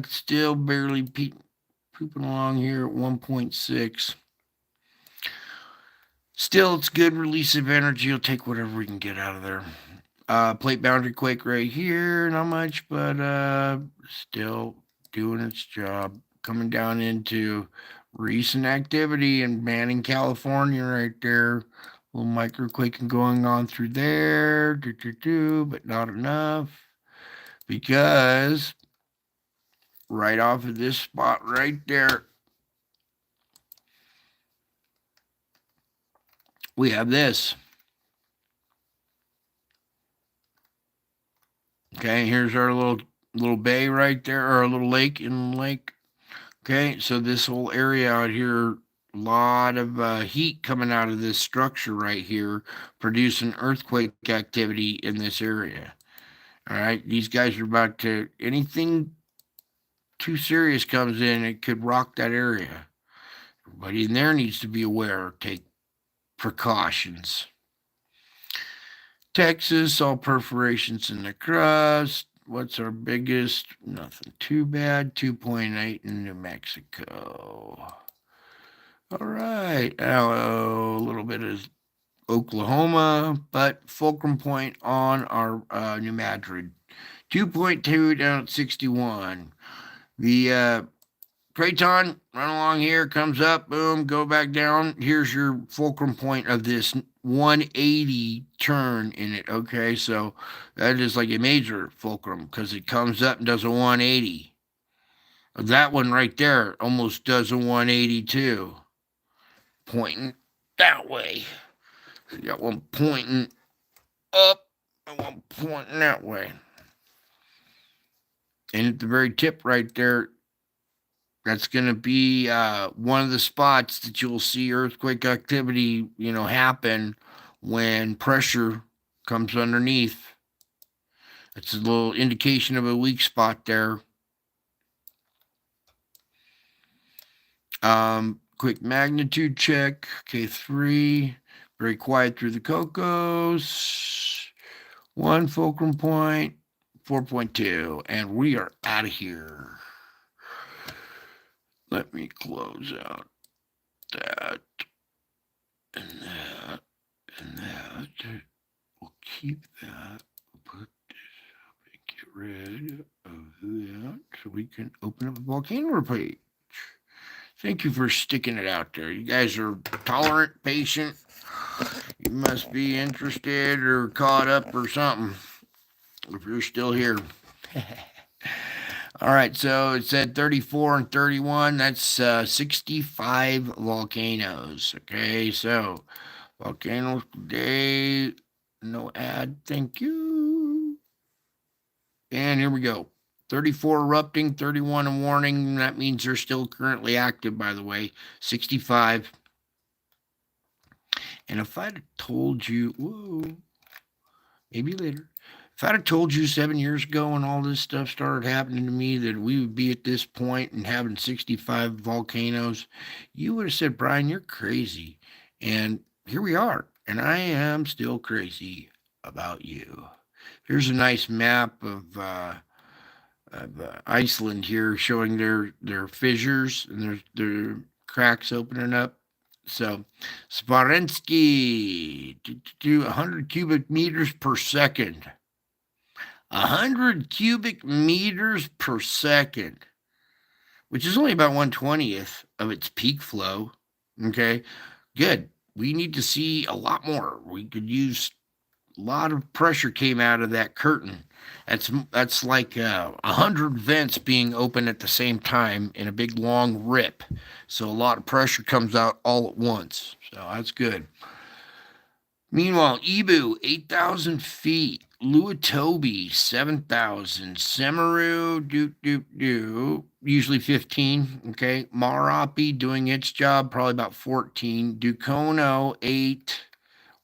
Still barely pooping along here at 1.6. Still, it's good release of energy. You'll take whatever we can get out of there. Plate boundary quake right here. Not much, but still doing its job. Coming down into recent activity in Manning, California, right there. A little microquaking going on through there, but not enough because right off of this spot right there, we have this. Okay, here's our little bay right there, or a little lake in the lake. Okay, so this whole area out here, a lot of heat coming out of this structure right here, producing earthquake activity in this area. All right, these guys are about to, anything too serious comes in, it could rock that area. Everybody in there needs to be aware, take precautions. Texas, all perforations in the crust. What's our biggest? Nothing too bad. 2.8 in New Mexico. All right. Now, a little bit of Oklahoma, but fulcrum point on our New Madrid. 2.2 down at 61. The Craton, run along here, comes up, boom, go back down. Here's your fulcrum point of this 180 turn in it. Okay, so that is like a major fulcrum because it comes up and does a 180. That one right there almost does a 180 too, pointing that way. So you got one pointing up and one pointing that way. And at the very tip right there, that's going to be one of the spots that you'll see earthquake activity, happen when pressure comes underneath. It's a little indication of a weak spot there. Quick magnitude check. K3. Very quiet through the Cocos. One fulcrum point. 4.2. And we are out of here. Let me close out that and that and that. We'll keep that. We'll put this up and get rid of that so we can open up a volcano page. Thank you for sticking it out there. You guys are tolerant, patient. You must be interested or caught up or something if you're still here. All right, so it said 34 and 31. That's 65 volcanoes. Okay, so volcanoes today. No ad, thank you. And here we go. 34 erupting, 31 in warning. That means they're still currently active, by the way. 65. And if I'd have told you, whoa, maybe later. If I'd have told you 7 years ago when all this stuff started happening to me that we would be at this point and having 65 volcanoes, you would have said, Brian, you're crazy. And here we are. And I am still crazy about you. Here's a nice map of Iceland here showing their fissures and their cracks opening up. So, Sparensky, do 100 cubic meters per second. 100 cubic meters per second, which is only about 1/20th of its peak flow. Okay, good. We need to see a lot more. We could use a lot of pressure came out of that curtain. That's like 100 vents being open at the same time in a big long rip. So a lot of pressure comes out all at once. So that's good. Meanwhile, Ibu, 8,000 feet. Luatobi, 7,000. Semeru, usually 15. Okay. Marapi doing its job, probably about 14. Dukono, 8.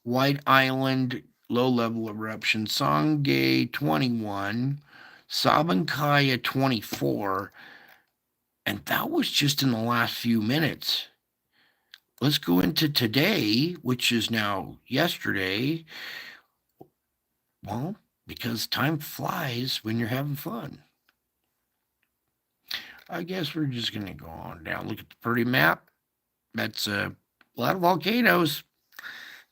White Island, low level eruption. Sangay, 21. Sabancaya, 24. And that was just in the last few minutes. Let's go into today, which is now yesterday. Well, because time flies when you're having fun. I guess we're just going to go on down. Look at the pretty map. That's a lot of volcanoes.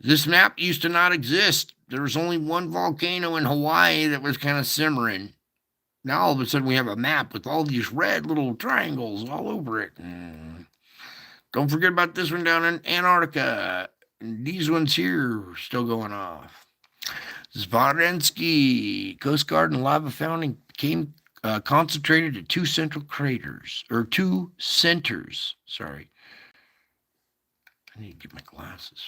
This map used to not exist. There was only one volcano in Hawaii that was kind of simmering. Now all of a sudden we have a map with all these red little triangles all over it. Don't forget about this one down in Antarctica. And these ones here are still going off. Zvarensky, Coast Guard and lava fountain came concentrated at two central craters, or two centers. Sorry. I need to get my glasses.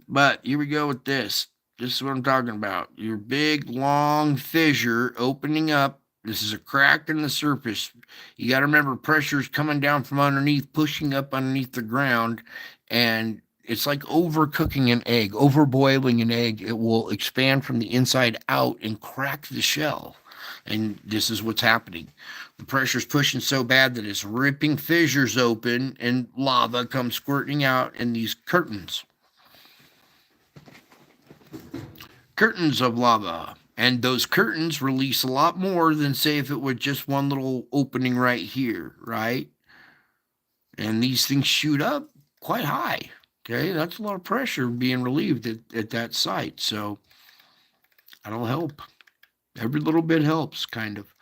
But here we go with this. This is what I'm talking about. Your big, long fissure opening up. This is a crack in the surface. You got to remember, pressure is coming down from underneath, pushing up underneath the ground, and it's like overcooking an egg, overboiling an egg. It will expand from the inside out and crack the shell. And this is what's happening. The pressure's pushing so bad that it's ripping fissures open, and lava comes squirting out in these curtains. Curtains of lava. And those curtains release a lot more than, say, if it were just one little opening right here, right? And these things shoot up quite high. Okay, that's a lot of pressure being relieved at that site. So that'll help. Every little bit helps, kind of.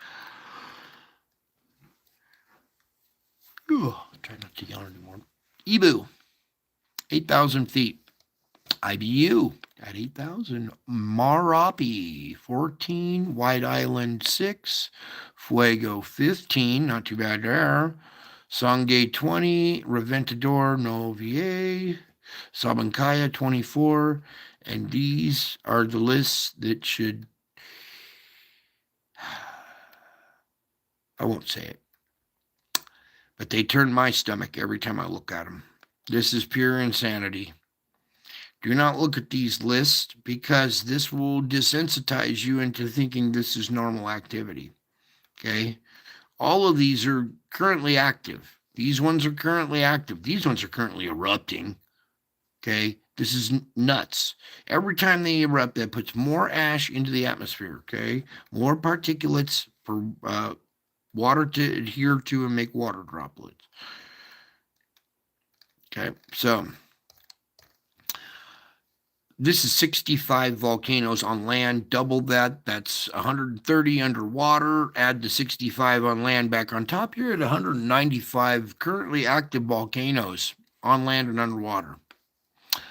Try not to yawn anymore. Ibu, 8,000 feet. IBU at 8,000. Marapi, 14. White Island, 6. Fuego, 15. Not too bad there. Sangay, 20. Reventador, no VA. Sabancaya, 24. And these are the lists that should... I won't say it. But they turn my stomach every time I look at them. This is pure insanity. Do not look at these lists, because this will desensitize you into thinking this is normal activity. Okay? All of these are currently active. These ones are currently active. These ones are currently erupting. Okay? This is nuts. Every time they erupt, that puts more ash into the atmosphere. Okay? More particulates for water to adhere to and make water droplets. Okay? So this is 65 volcanoes on land. Double that. That's 130 underwater. Add the 65 on land back on top. You're at 195 currently active volcanoes on land and underwater,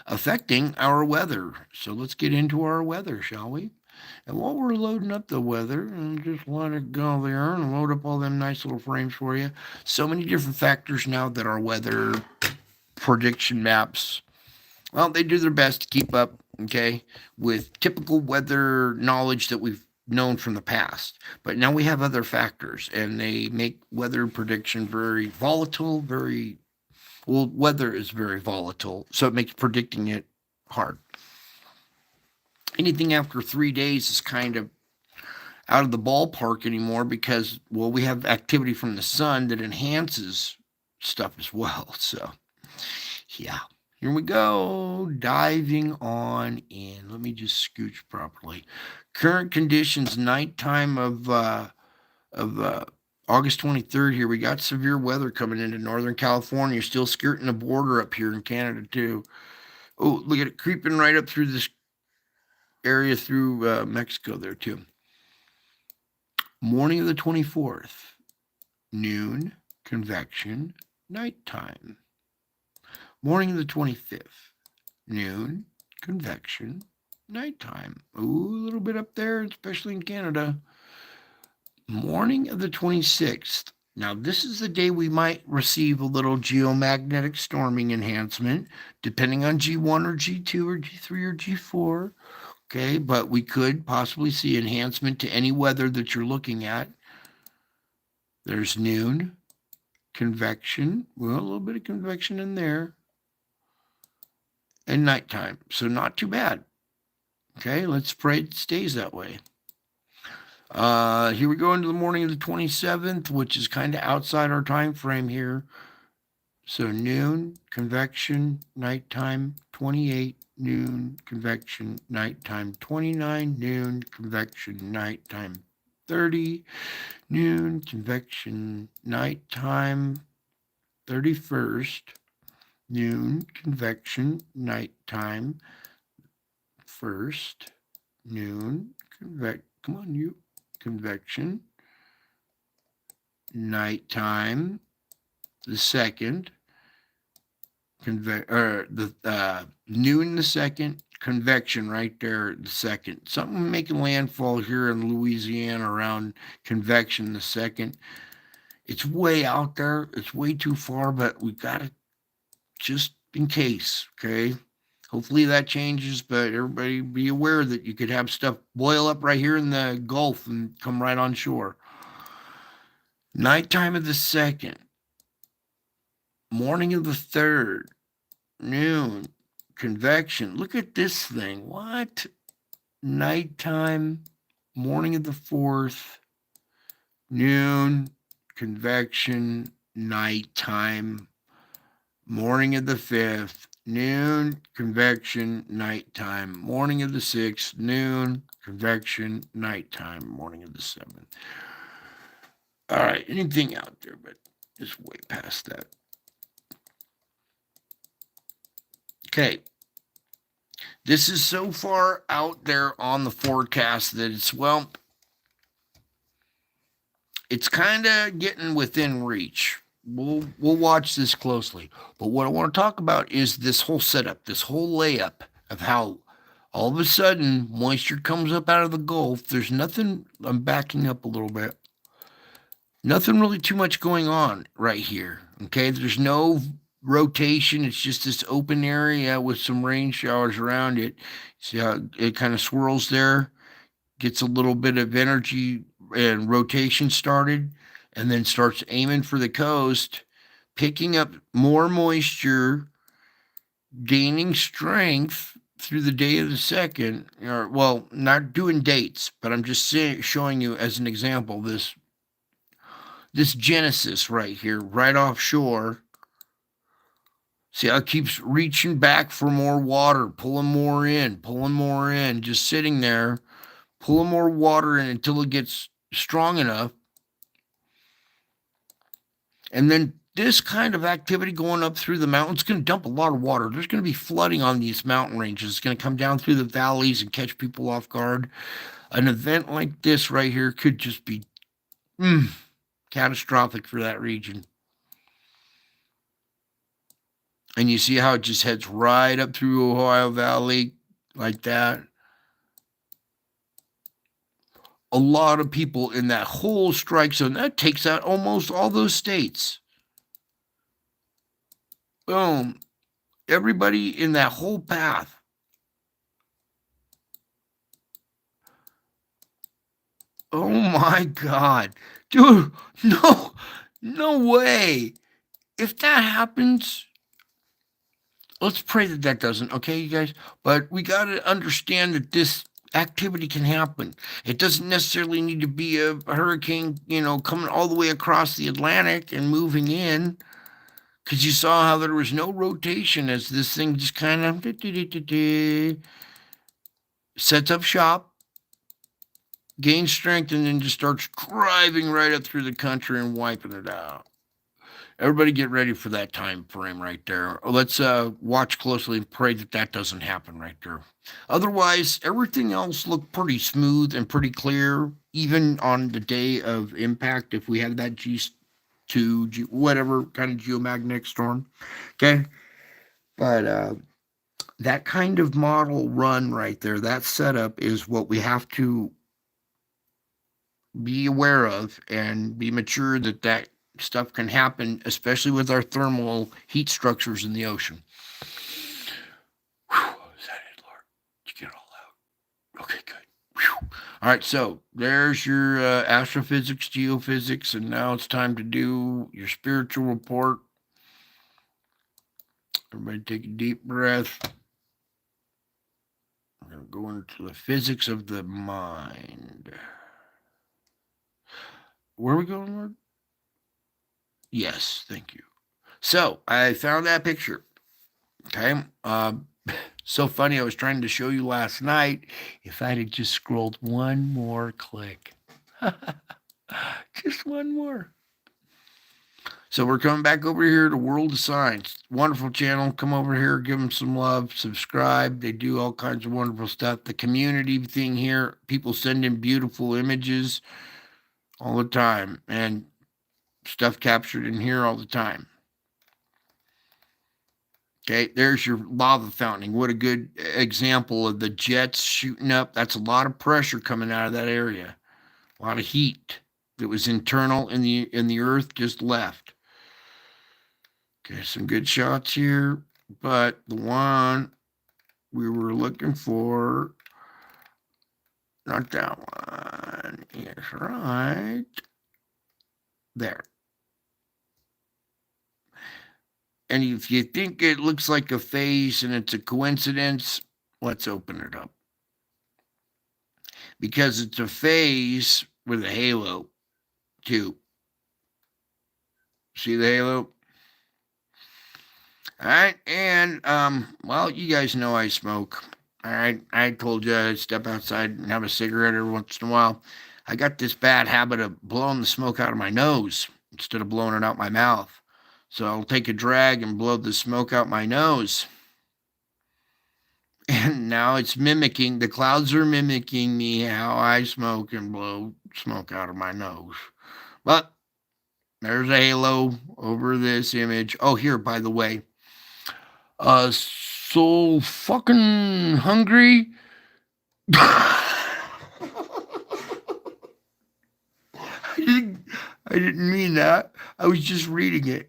affecting our weather. So let's get into our weather, shall we? And while we're loading up the weather, and just let it go there and load up all them nice little frames for you. So many different factors now that our weather prediction maps, well, they do their best to keep up, okay, with typical weather knowledge that we've known from the past. But now we have other factors, and they make weather prediction very volatile, weather is very volatile, so it makes predicting it hard. Anything after 3 days is kind of out of the ballpark anymore, because, well, we have activity from the sun that enhances stuff as well. So, yeah. Here we go, diving on in. Let me just scooch properly. Current conditions, nighttime of August 23rd here. We got severe weather coming into Northern California, still skirting the border up here in Canada too. Oh, look at it creeping right up through this area through Mexico there too. Morning of the 24th, noon, convection, nighttime. Morning of the 25th, noon, convection, nighttime. Ooh, a little bit up there, especially in Canada. Morning of the 26th. Now, this is the day we might receive a little geomagnetic storming enhancement, depending on G1 or G2 or G3 or G4. Okay, but we could possibly see enhancement to any weather that you're looking at. There's noon, convection. Well, a little bit of convection in there. And nighttime. So not too bad. Okay, let's pray it stays that way. Here we go into the morning of the 27th, which is kind of outside our time frame here. So noon, convection, nighttime, 28, noon, convection, nighttime, 29, noon, convection, nighttime, 30, noon, convection, nighttime, 31st, noon, convection, nighttime, 1st, noon, come on, you, convection, nighttime, the 2nd, noon the 2nd, convection right there the second. Something making landfall here in Louisiana around convection the second. It's way out there. It's way too far, but we got to just in case, okay? Hopefully that changes, but everybody be aware that you could have stuff boil up right here in the Gulf and come right on shore. Nighttime of the second, morning of the third, noon, convection. Look at this thing. What? Nighttime, morning of the fourth, noon, convection, nighttime, morning of the fifth, noon, convection, nighttime, morning of the sixth, noon, convection, nighttime, morning of the seventh. All right, anything out there, but it's way past that. Okay. This is so far out there on the forecast that it's kind of getting within reach. We'll watch this closely. But what I want to talk about is this whole setup, this whole layup of how all of a sudden moisture comes up out of the Gulf. There's nothing, I'm backing up a little bit. Nothing really too much going on right here. Okay, there's no rotation. It's just this open area with some rain showers around it. See how it kind of swirls there, gets a little bit of energy and rotation started, and then starts aiming for the coast, picking up more moisture, gaining strength through the day of the second. Or, well, not doing dates, but I'm just showing you as an example this genesis right here, right offshore. See how it keeps reaching back for more water, pulling more in, just sitting there, pulling more water in until it gets strong enough. And then this kind of activity going up through the mountains is going to dump a lot of water. There's going to be flooding on these mountain ranges. It's going to come down through the valleys and catch people off guard. An event like this right here could just be catastrophic for that region. And you see how it just heads right up through Ohio Valley like that. A lot of people in that whole strike zone, that takes out almost all those states. Boom. Everybody in that whole path. Oh my God. Dude, no way. If that happens, let's pray that that doesn't, okay, you guys? But we got to understand that this activity can happen. It doesn't necessarily need to be a hurricane, coming all the way across the Atlantic and moving in. Because you saw how there was no rotation as this thing just kind of sets up shop, gains strength, and then just starts driving right up through the country and wiping it out. Everybody get ready for that time frame right there. Let's watch closely and pray that that doesn't happen right there. Otherwise, everything else looked pretty smooth and pretty clear, even on the day of impact if we had that G2, whatever kind of geomagnetic storm. Okay. But that kind of model run right there, that setup is what we have to be aware of and be mature that stuff can happen, especially with our thermal heat structures in the ocean. Whew, is that it, Lord? Did you get it all out? Okay, good. Whew. All right, so there's your astrophysics, geophysics, and now it's time to do your spiritual report. Everybody take a deep breath. We're going to go into the physics of the mind. Where are we going, Lord? Yes, thank you. So I found that picture. Okay. So funny. I was trying to show you last night. If I'd have just scrolled one more click, just one more. So we're coming back over here to World of Science. Wonderful channel. Come over here, give them some love, subscribe. They do all kinds of wonderful stuff. The community thing here, people send in beautiful images all the time and stuff captured in here all the time. Okay, there's your lava fountaining. What a good example of the jets shooting up. That's a lot of pressure coming out of that area. A lot of heat that was internal in the earth just left. Okay, some good shots here, but the one we were looking for, not that one, is right there. And if you think it looks like a phase and it's a coincidence, let's open it up. Because it's a phase with a halo, too. See the halo? All right, and well, you guys know I smoke. All right, I told you I'd step outside and have a cigarette every once in a while. I got this bad habit of blowing the smoke out of my nose instead of blowing it out my mouth. So I'll take a drag and blow the smoke out my nose. And now it's mimicking, the clouds are mimicking me how I smoke and blow smoke out of my nose. But there's a halo over this image. Oh, here, by the way, so fucking hungry. I didn't mean that. I was just reading it.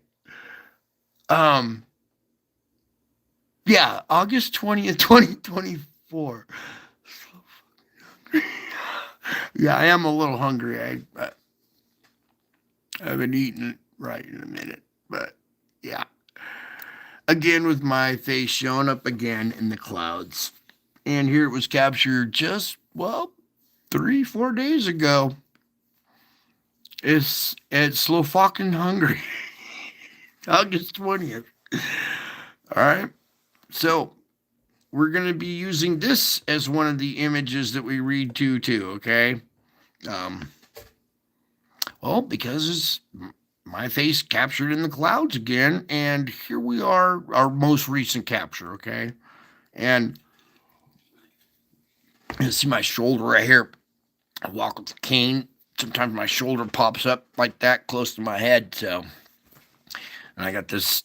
Yeah, August 20th, 2024. Yeah, I am a little hungry. I haven't eaten right in a minute, but yeah. Again, with my face showing up again in the clouds. And here it was captured just, well, 3-4 days ago. It's slow fucking hungry. August 20th. All right. So we're going to be using this as one of the images that we read to too, okay? Well, because it's my face captured in the clouds again, and here we are, our most recent capture, okay? And you see my shoulder right here. I walk with a cane. Sometimes my shoulder pops up like that close to my head, so. And I got this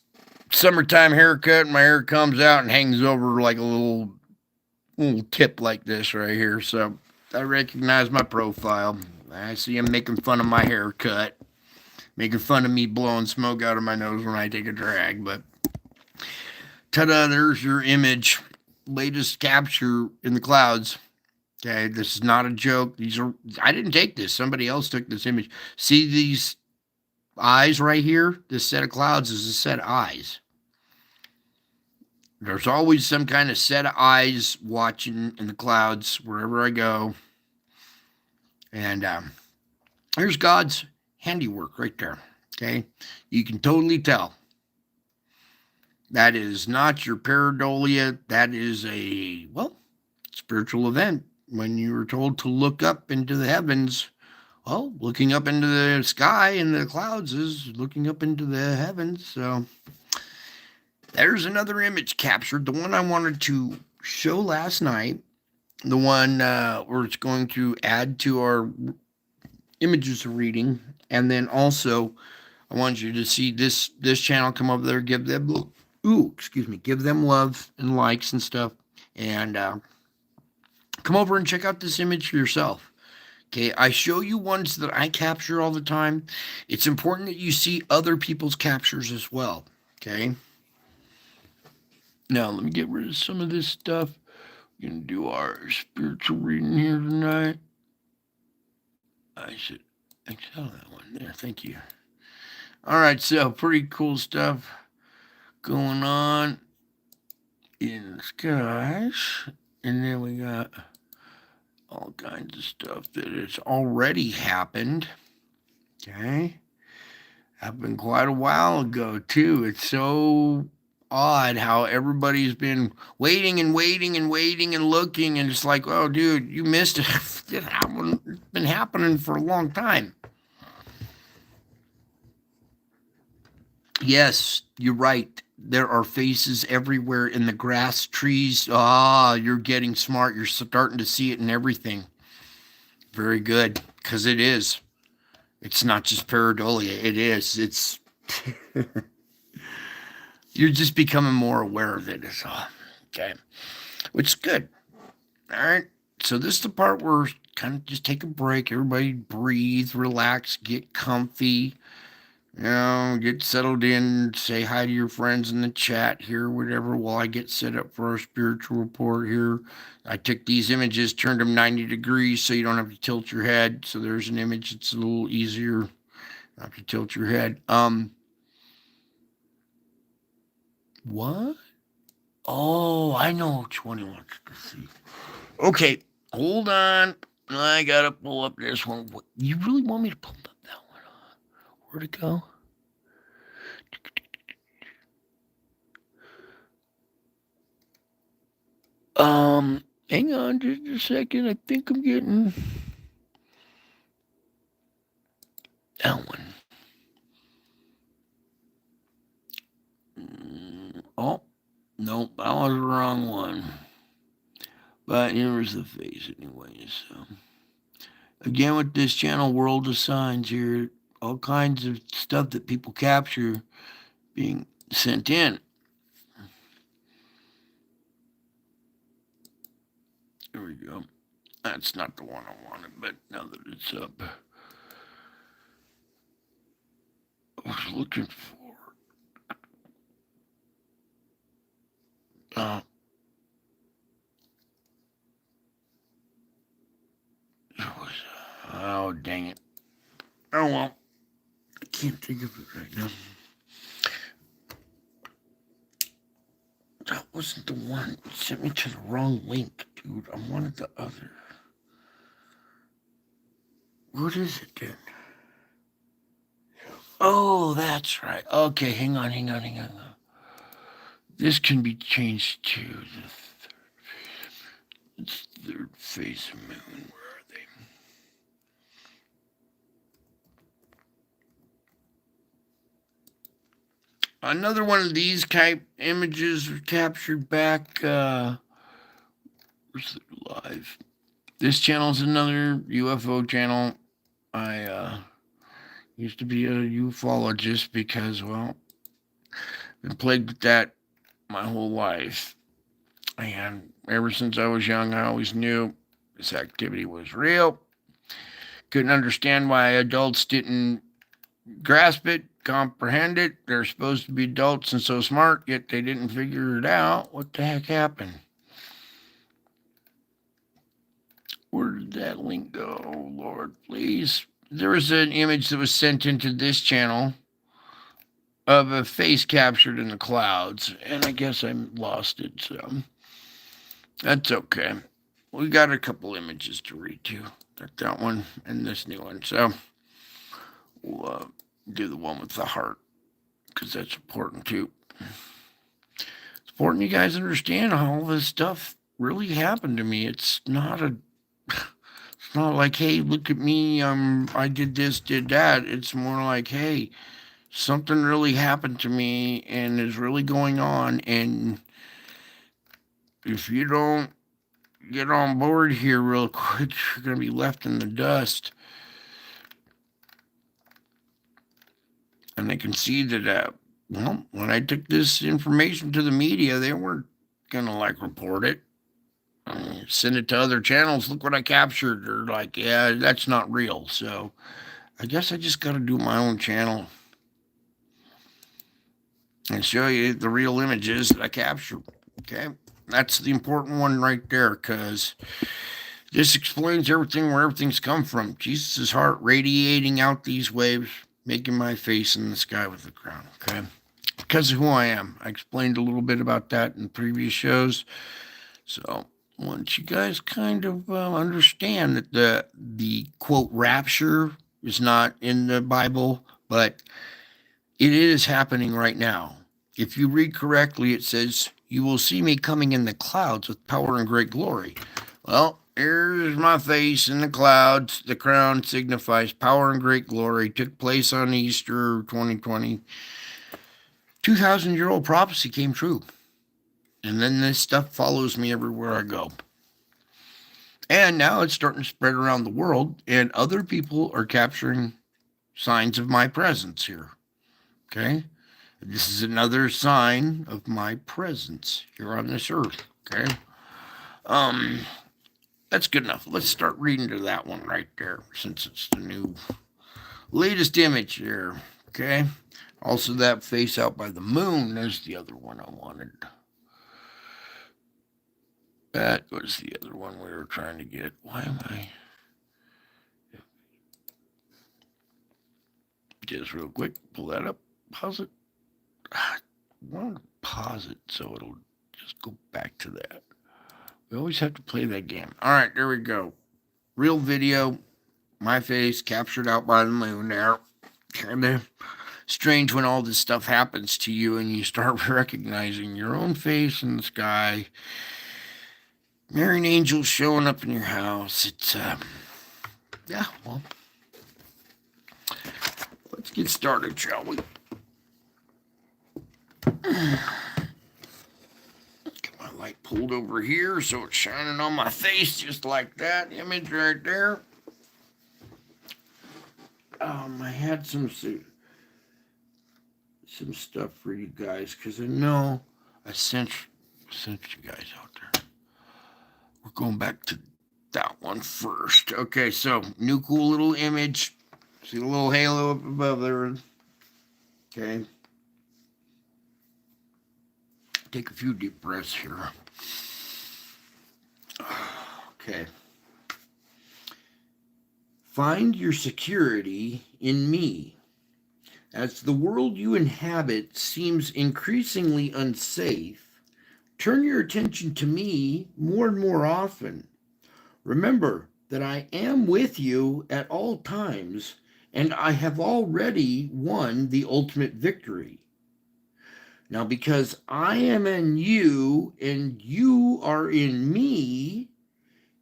summertime haircut, and my hair comes out and hangs over like a little tip like this right here. So I recognize my profile. I see him making fun of my haircut, making fun of me blowing smoke out of my nose when I take a drag. But ta-da, there's your image. Latest capture in the clouds. Okay, this is not a joke. I didn't take this. Somebody else took this image. See these eyes right here? This set of clouds is a set of eyes. There's always some kind of set of eyes watching in the clouds wherever I go. And there's God's handiwork right there. Okay, you can totally tell. That is not your pareidolia. That is a, well, spiritual event. When you were told to look up into the heavens, well, looking up into the sky and the clouds is looking up into the heavens. So there's another image captured. The one I wanted to show last night. The one where it's going to add to our images of reading. And then also, I want you to see this channel come over there, give them love and likes and stuff. And come over and check out this image for yourself. Okay, I show you ones that I capture all the time. It's important that you see other people's captures as well. Okay. Now, let me get rid of some of this stuff. We're going to do our spiritual reading here tonight. I should excel that one there. Thank you. All right, so pretty cool stuff going on in the skies. And then we got all kinds of stuff that has already happened. Okay. Happened quite a while ago, too. It's so odd how everybody's been waiting and waiting and waiting and looking, and it's like, oh, dude, you missed it. It's been happening for a long time. Yes, you're right. There are faces everywhere in the grass, trees. You're getting smart. You're starting to see it in everything. Very good, because it is. It's not just pareidolia. It is. It's You're just becoming more aware of it, is all. Okay. Which is good. All right. So this is the part where kind of just take a break. Everybody breathe, relax, get comfy. Get settled in, say hi to your friends in the chat here, whatever, while I get set up for our spiritual report here. I took these images, turned them 90 degrees so you don't have to tilt your head. So there's an image that's a little easier. Not have to tilt your head. What? Oh, I know which one he wants to see. Okay, hold on. I gotta pull up this one. You really want me to pull up that one? Where'd it go? Hang on just a second. I think I'm getting that one. Oh, nope, that was the wrong one. But here's the face, anyways. So, again, with this channel, World of Signs here, all kinds of stuff that people capture being sent in. There we go. That's not the one I wanted, but now that it's up, I was looking for. Oh, dang it. Oh, well. I can't think of it right now. That wasn't the one. It sent me to the wrong link, dude. I wanted the other. What is it then? Oh, that's right. Okay, hang on. This can be changed to the third phase of moon. Where are they? Another one of these type images were captured back. Where's it live? This channel is another UFO channel. I used to be a ufologist because, well, been plagued with that my whole life. And ever since I was young, I always knew this activity was real. Couldn't understand why adults didn't grasp it, comprehend it. They're supposed to be adults and so smart, yet they didn't figure it out. What the heck happened? Where did that link go? Oh, Lord, please. There was an image that was sent into this channel of a face captured in the clouds, and I guess I lost it, so that's okay. We got a couple images to read to. That one and this new one. So we'll do the one with the heart because that's important too. It's important you guys understand how all this stuff really happened to me. It's not like, hey, look at me, I did this, did that. It's more like, hey, something really happened to me and is really going on, and if you don't get on board here real quick, you're going to be left in the dust. And I can see that, well, when I took this information to the media, they weren't going to report it. Send it to other channels. Look what I captured. They're like, yeah, that's not real. So I guess I just got to do my own channel and show you the real images that I captured. Okay. That's the important one right there, because this explains everything, where everything's come from. Jesus' heart radiating out these waves, making my face in the sky with the crown. Okay. Because of who I am. I explained a little bit about that in previous shows. So once you guys kind of understand that the quote rapture is not in the Bible, but it is happening right now. If you read correctly, it says, "You will see me coming in the clouds with power and great glory." Well, here's my face in the clouds. The crown signifies power and great glory. Took place on Easter 2020. 2,000-year-old prophecy came true. And then this stuff follows me everywhere I go. And now it's starting to spread around the world, and other people are capturing signs of my presence here. Okay? This is another sign of my presence here on this earth. Okay. Um, that's good enough. Let's start reading to that one right there, since it's the new latest image there. Okay. Also, that face out by the moon. There's the other one I wanted. That was the other one we were trying to get. Why am I? Just real quick, pull that up. Pause it. I want to pause it so it'll just go back to that. We always have to play that game. All right, there we go. Real video, my face captured out by the moon there. Kind of strange when all this stuff happens to you and you start recognizing your own face in the sky. Marrying angels showing up in your house. It's, yeah, well, let's get started, shall we? Get my light pulled over here so it's shining on my face just like that image right there. I had some stuff for you guys because I know I sent you guys out there. We're going back to that one first. Okay, so new cool little image. See the little halo up above there. Okay. Take a few deep breaths here. Okay. Find your security in me. As the world you inhabit seems increasingly unsafe, turn your attention to me more and more often. Remember that I am with you at all times, and I have already won the ultimate victory. Now, because I am in you and you are in me,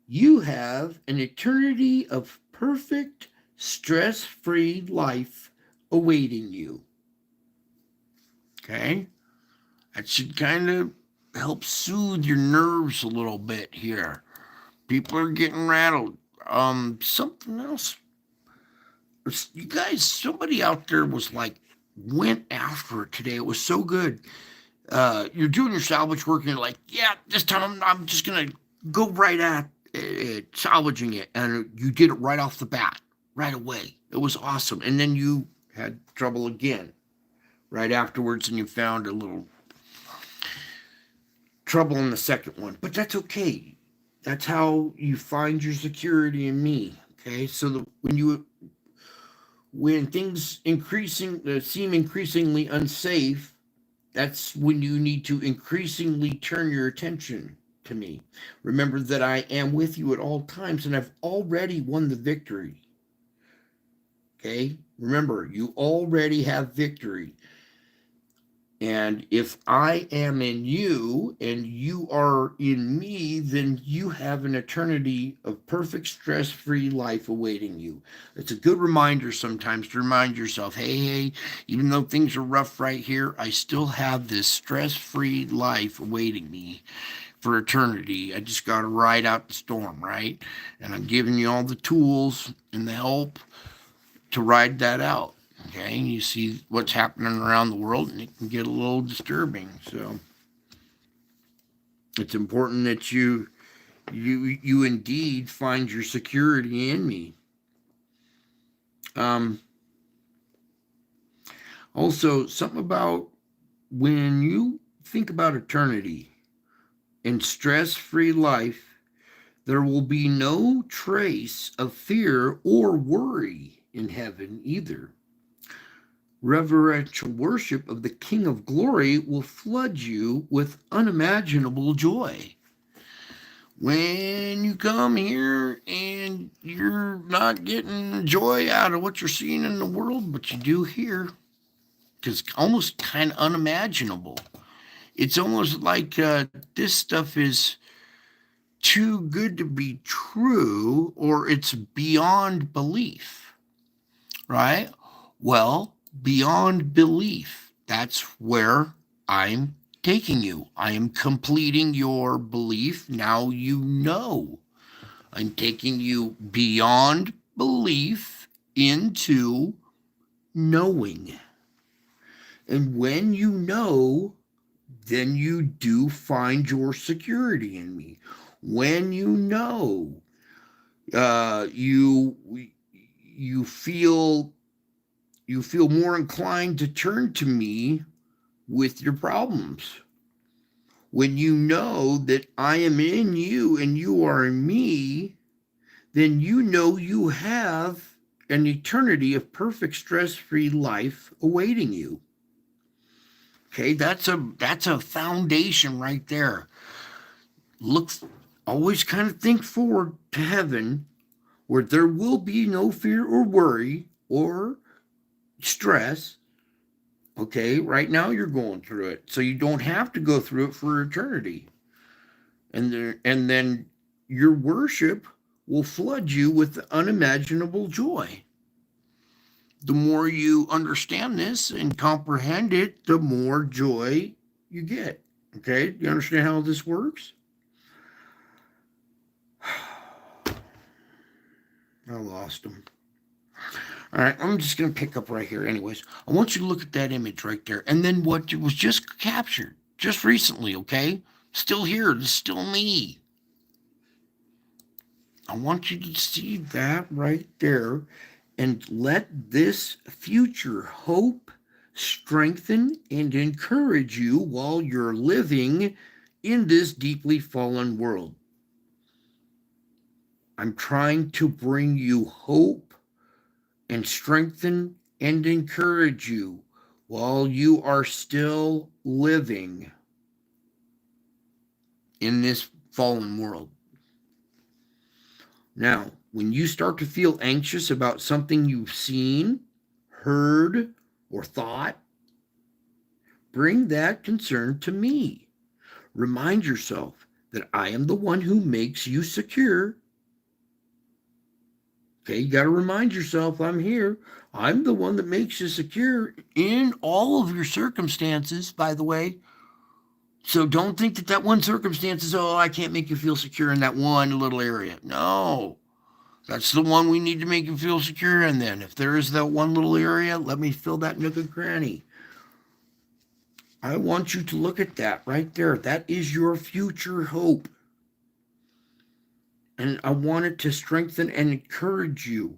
you have an eternity of perfect, stress-free life awaiting you. Okay? That should kind of help soothe your nerves a little bit here. People are getting rattled. Something else. You guys, somebody out there was like, went after it today. It was so good. You're doing your salvage work and you're like, yeah, this time I'm just going to go right at it, salvaging it. And you did it right off the bat, right away. It was awesome. And then you had trouble again right afterwards and you found a little trouble in the second one. But that's okay. That's how you find your security in me. Okay. So when things seem increasingly unsafe, that's when you need to increasingly turn your attention to me. Remember that I am with you at all times and I've already won the victory. Okay? Remember, you already have victory. And if I am in you and you are in me, then you have an eternity of perfect stress-free life awaiting you. It's a good reminder sometimes to remind yourself, hey, even though things are rough right here, I still have this stress-free life awaiting me for eternity. I just got to ride out the storm, right? And I'm giving you all the tools and the help to ride that out. Okay, you see what's happening around the world, and it can get a little disturbing. So it's important that you indeed find your security in me. Also, something about when you think about eternity and stress-free life, there will be no trace of fear or worry in heaven either. Reverential worship of the King of Glory will flood you with unimaginable joy. When you come here and you're not getting joy out of what you're seeing in the world, but you do here, because it's almost kind of unimaginable. It's almost like this stuff is too good to be true, or it's beyond belief, right? Well, beyond belief, that's where I'm taking you. I am completing your belief. Now you know. I'm taking you beyond belief into knowing. And when you know, then you do find your security in me. When you know, you you feel more inclined to turn to me with your problems. When you know that I am in you and you are in me, then you know you have an eternity of perfect stress-free life awaiting you. Okay, that's a foundation right there. Look, always kind of think forward to heaven, where there will be no fear or worry or stress. Okay, right now you're going through it, so you don't have to go through it for eternity. And then your worship will flood you with unimaginable joy. The more you understand this and comprehend it, the more joy you get. Okay, you understand how this works? I lost him. All right, I'm just going to pick up right here. Anyways, I want you to look at that image right there. And then what was just captured just recently, okay? Still here. It's still me. I want you to see that right there and let this future hope strengthen and encourage you while you're living in this deeply fallen world. I'm trying to bring you hope and strengthen and encourage you while you are still living in this fallen world. Now, when you start to feel anxious about something you've seen, heard, or thought, bring that concern to me. Remind yourself that I am the one who makes you secure. Okay, you got to remind yourself I'm here. I'm the one that makes you secure in all of your circumstances, by the way. So don't think that that one circumstance is, oh, I can't make you feel secure in that one little area. No, that's the one we need to make you feel secure in then. If there is that one little area, let me fill that nook and cranny. I want you to look at that right there. That is your future hope. And I want it to strengthen and encourage you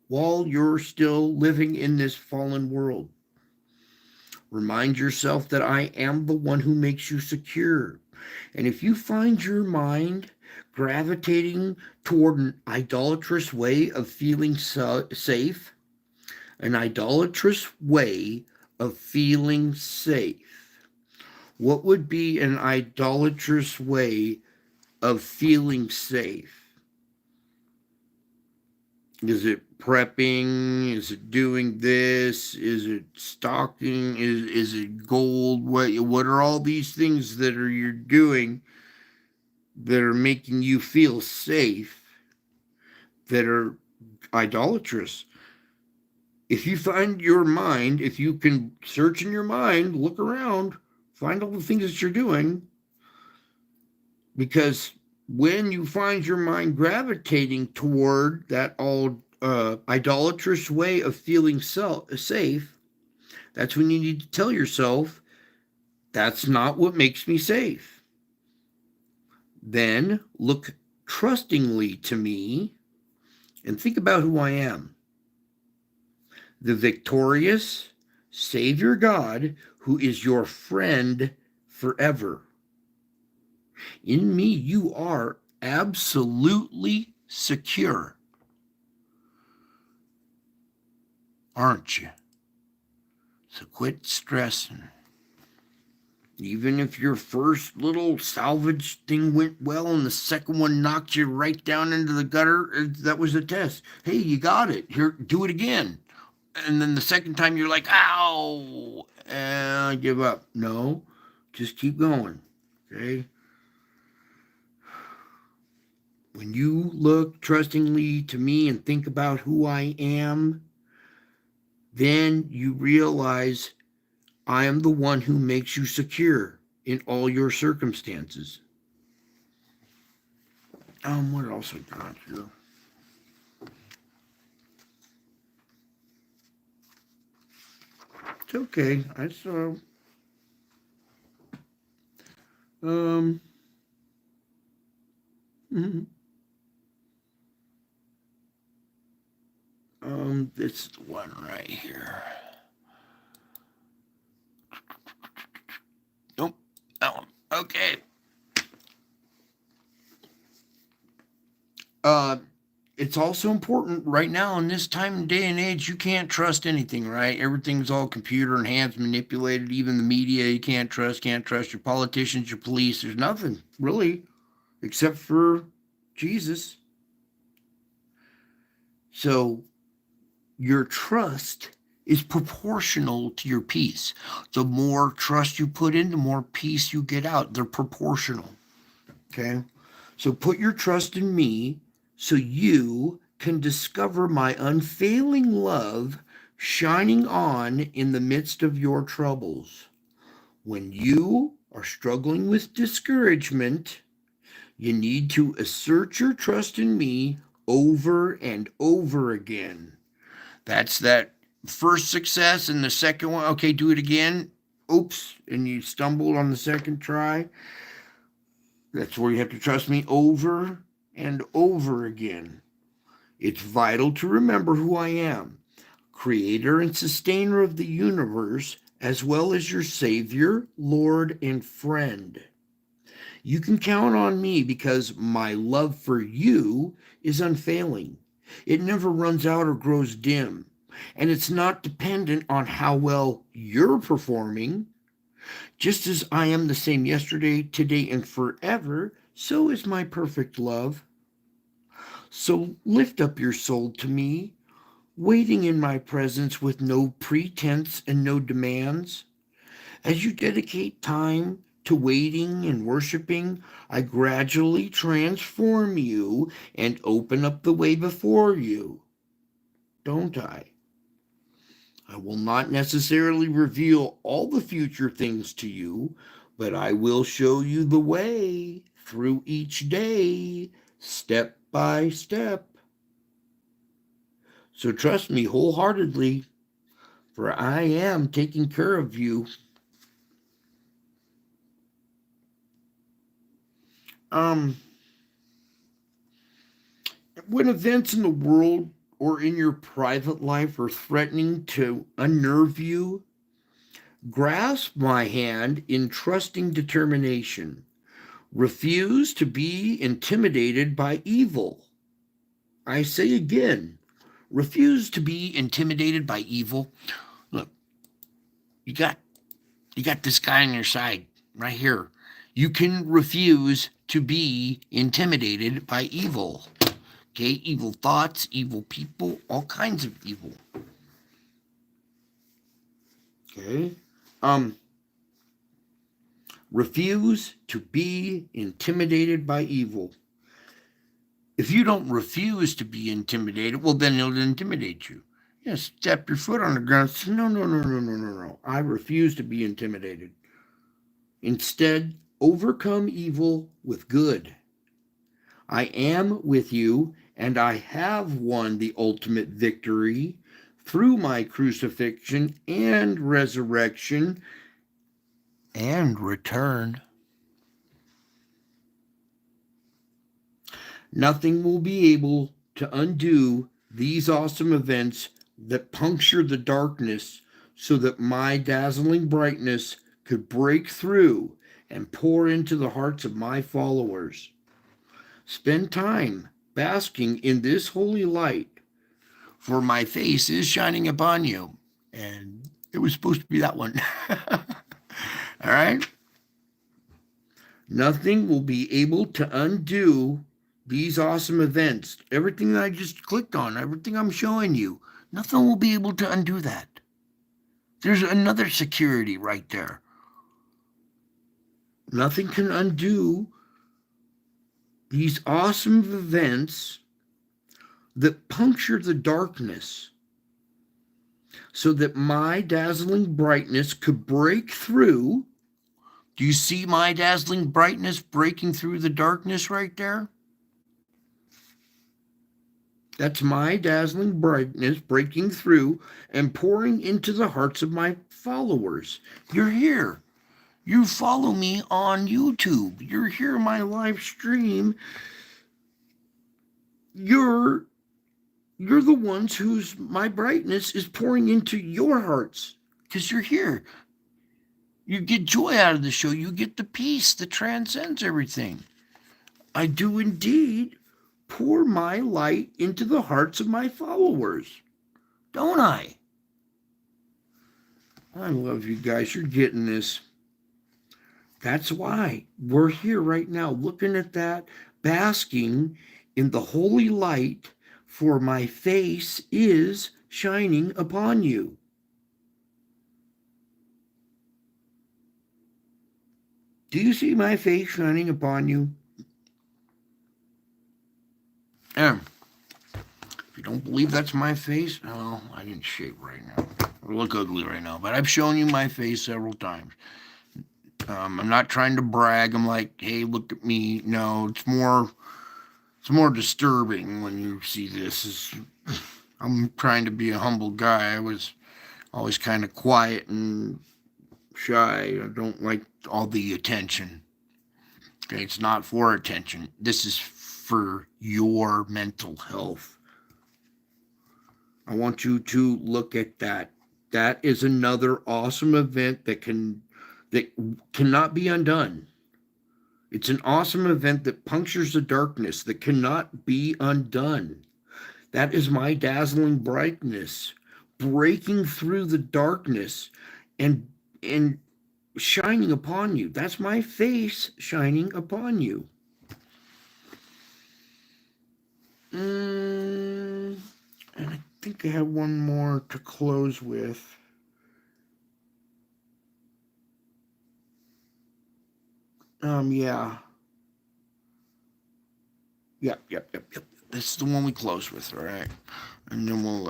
while you're still living in this fallen world. Remind yourself that I am the one who makes you secure. And if you find your mind gravitating toward an idolatrous way of feeling safe, an idolatrous way of feeling safe, what would be an idolatrous way of feeling safe? Is it prepping? Is it doing this? Is it stalking? Is it gold? What are all these things that you're doing that are making you feel safe, that are idolatrous? If you find your mind, if you can search in your mind, look around, find all the things that you're doing, because when you find your mind gravitating toward that all idolatrous way of feeling safe, that's when you need to tell yourself, that's not what makes me safe. Then look trustingly to me and think about who I am. The victorious Savior God who is your friend forever. In me, you are absolutely secure. Aren't you? So quit stressing. Even if your first little salvage thing went well and the second one knocked you right down into the gutter, that was a test. Hey, you got it. Here, do it again. And then the second time you're like, ow, and give up. No, just keep going. Okay? When you look trustingly to me and think about who I am, then you realize I am the one who makes you secure in all your circumstances. What else I got here? It's okay. I saw. Um. mhm. This is the one right here. Nope. That one. Okay. Uh, it's also important right now in this time and day and age, you can't trust anything, right? Everything's all computer and hands manipulated. Even the media, you can't trust your politicians, your police. There's nothing really except for Jesus. So your trust is proportional to your peace. The more trust you put in, the more peace you get out. They're proportional. Okay. So put your trust in me so you can discover my unfailing love shining on in the midst of your troubles. When you are struggling with discouragement, you need to assert your trust in me over and over again. That's that first success, and the second one, okay, do it again. Oops, and you stumbled on the second try. That's where you have to trust me over and over again. It's vital to remember who I am, creator and sustainer of the universe, as well as your Savior, Lord, and friend. You can count on me because my love for you is unfailing. It never runs out or grows dim, and it's not dependent on how well you're performing. Just as I am the same yesterday, today, and forever, so is my perfect love. So lift up your soul to me, waiting in my presence with no pretense and no demands. As you dedicate time to waiting and worshiping, I gradually transform you and open up the way before you, don't I? I will not necessarily reveal all the future things to you, but I will show you the way through each day, step by step. So trust me wholeheartedly, for I am taking care of you. Um, when events in the world or in your private life are threatening to unnerve you, grasp my hand in trusting determination. Refuse to be intimidated by evil. I say again, refuse to be intimidated by evil. Look, you got you got this guy on your side right here. You can refuse to be intimidated by evil. Okay, evil thoughts, evil people, all kinds of evil. Okay. Um Refuse to be intimidated by evil. If you don't refuse to be intimidated, well, then it'll intimidate you. Yeah, step your foot on the ground. Say, no, no, no, no, no, no, no. I refuse to be intimidated. Instead, overcome evil with good. I am with you, and I have won the ultimate victory through my crucifixion and resurrection and return. Nothing will be able to undo these awesome events that puncture the darkness so that my dazzling brightness could break through and pour into the hearts of my followers. Spend time basking in this holy light, for my face is shining upon you. And it was supposed to be that one. All right? Nothing will be able to undo these awesome events. Everything that I just clicked on, everything I'm showing you, nothing will be able to undo that. There's another security right there. Nothing can undo these awesome events that puncture the darkness so that my dazzling brightness could break through. Do you see my dazzling brightness breaking through the darkness right there? That's my dazzling brightness breaking through and pouring into the hearts of my followers. You're here. You follow me on YouTube. You're here, my live stream. You're you're the ones whose my brightness is pouring into your hearts because you're here. You get joy out of the show. You get the peace that transcends everything. I do indeed pour my light into the hearts of my followers, don't I? I love you guys. You're getting this. That's why we're here right now looking at that, basking in the holy light, for my face is shining upon you. Do you see my face shining upon you? If you don't believe that's my face, no, I didn't shave right now. I look ugly right now, but I've shown you my face several times. I'm not trying to brag. I'm like, hey, look at me. No, it's more disturbing when you see this. I'm trying to be a humble guy. I was always kind of quiet and shy. I don't like all the attention. Okay, it's not for attention. This is for your mental health. I want you to look at that. That is another awesome event that cannot be undone. It's an awesome event that punctures the darkness that cannot be undone. That is my dazzling brightness breaking through the darkness and shining upon you. That's my face shining upon you. And I think I have one more to close with. Yeah. Yep. This is the one we close with, all right? And then we'll,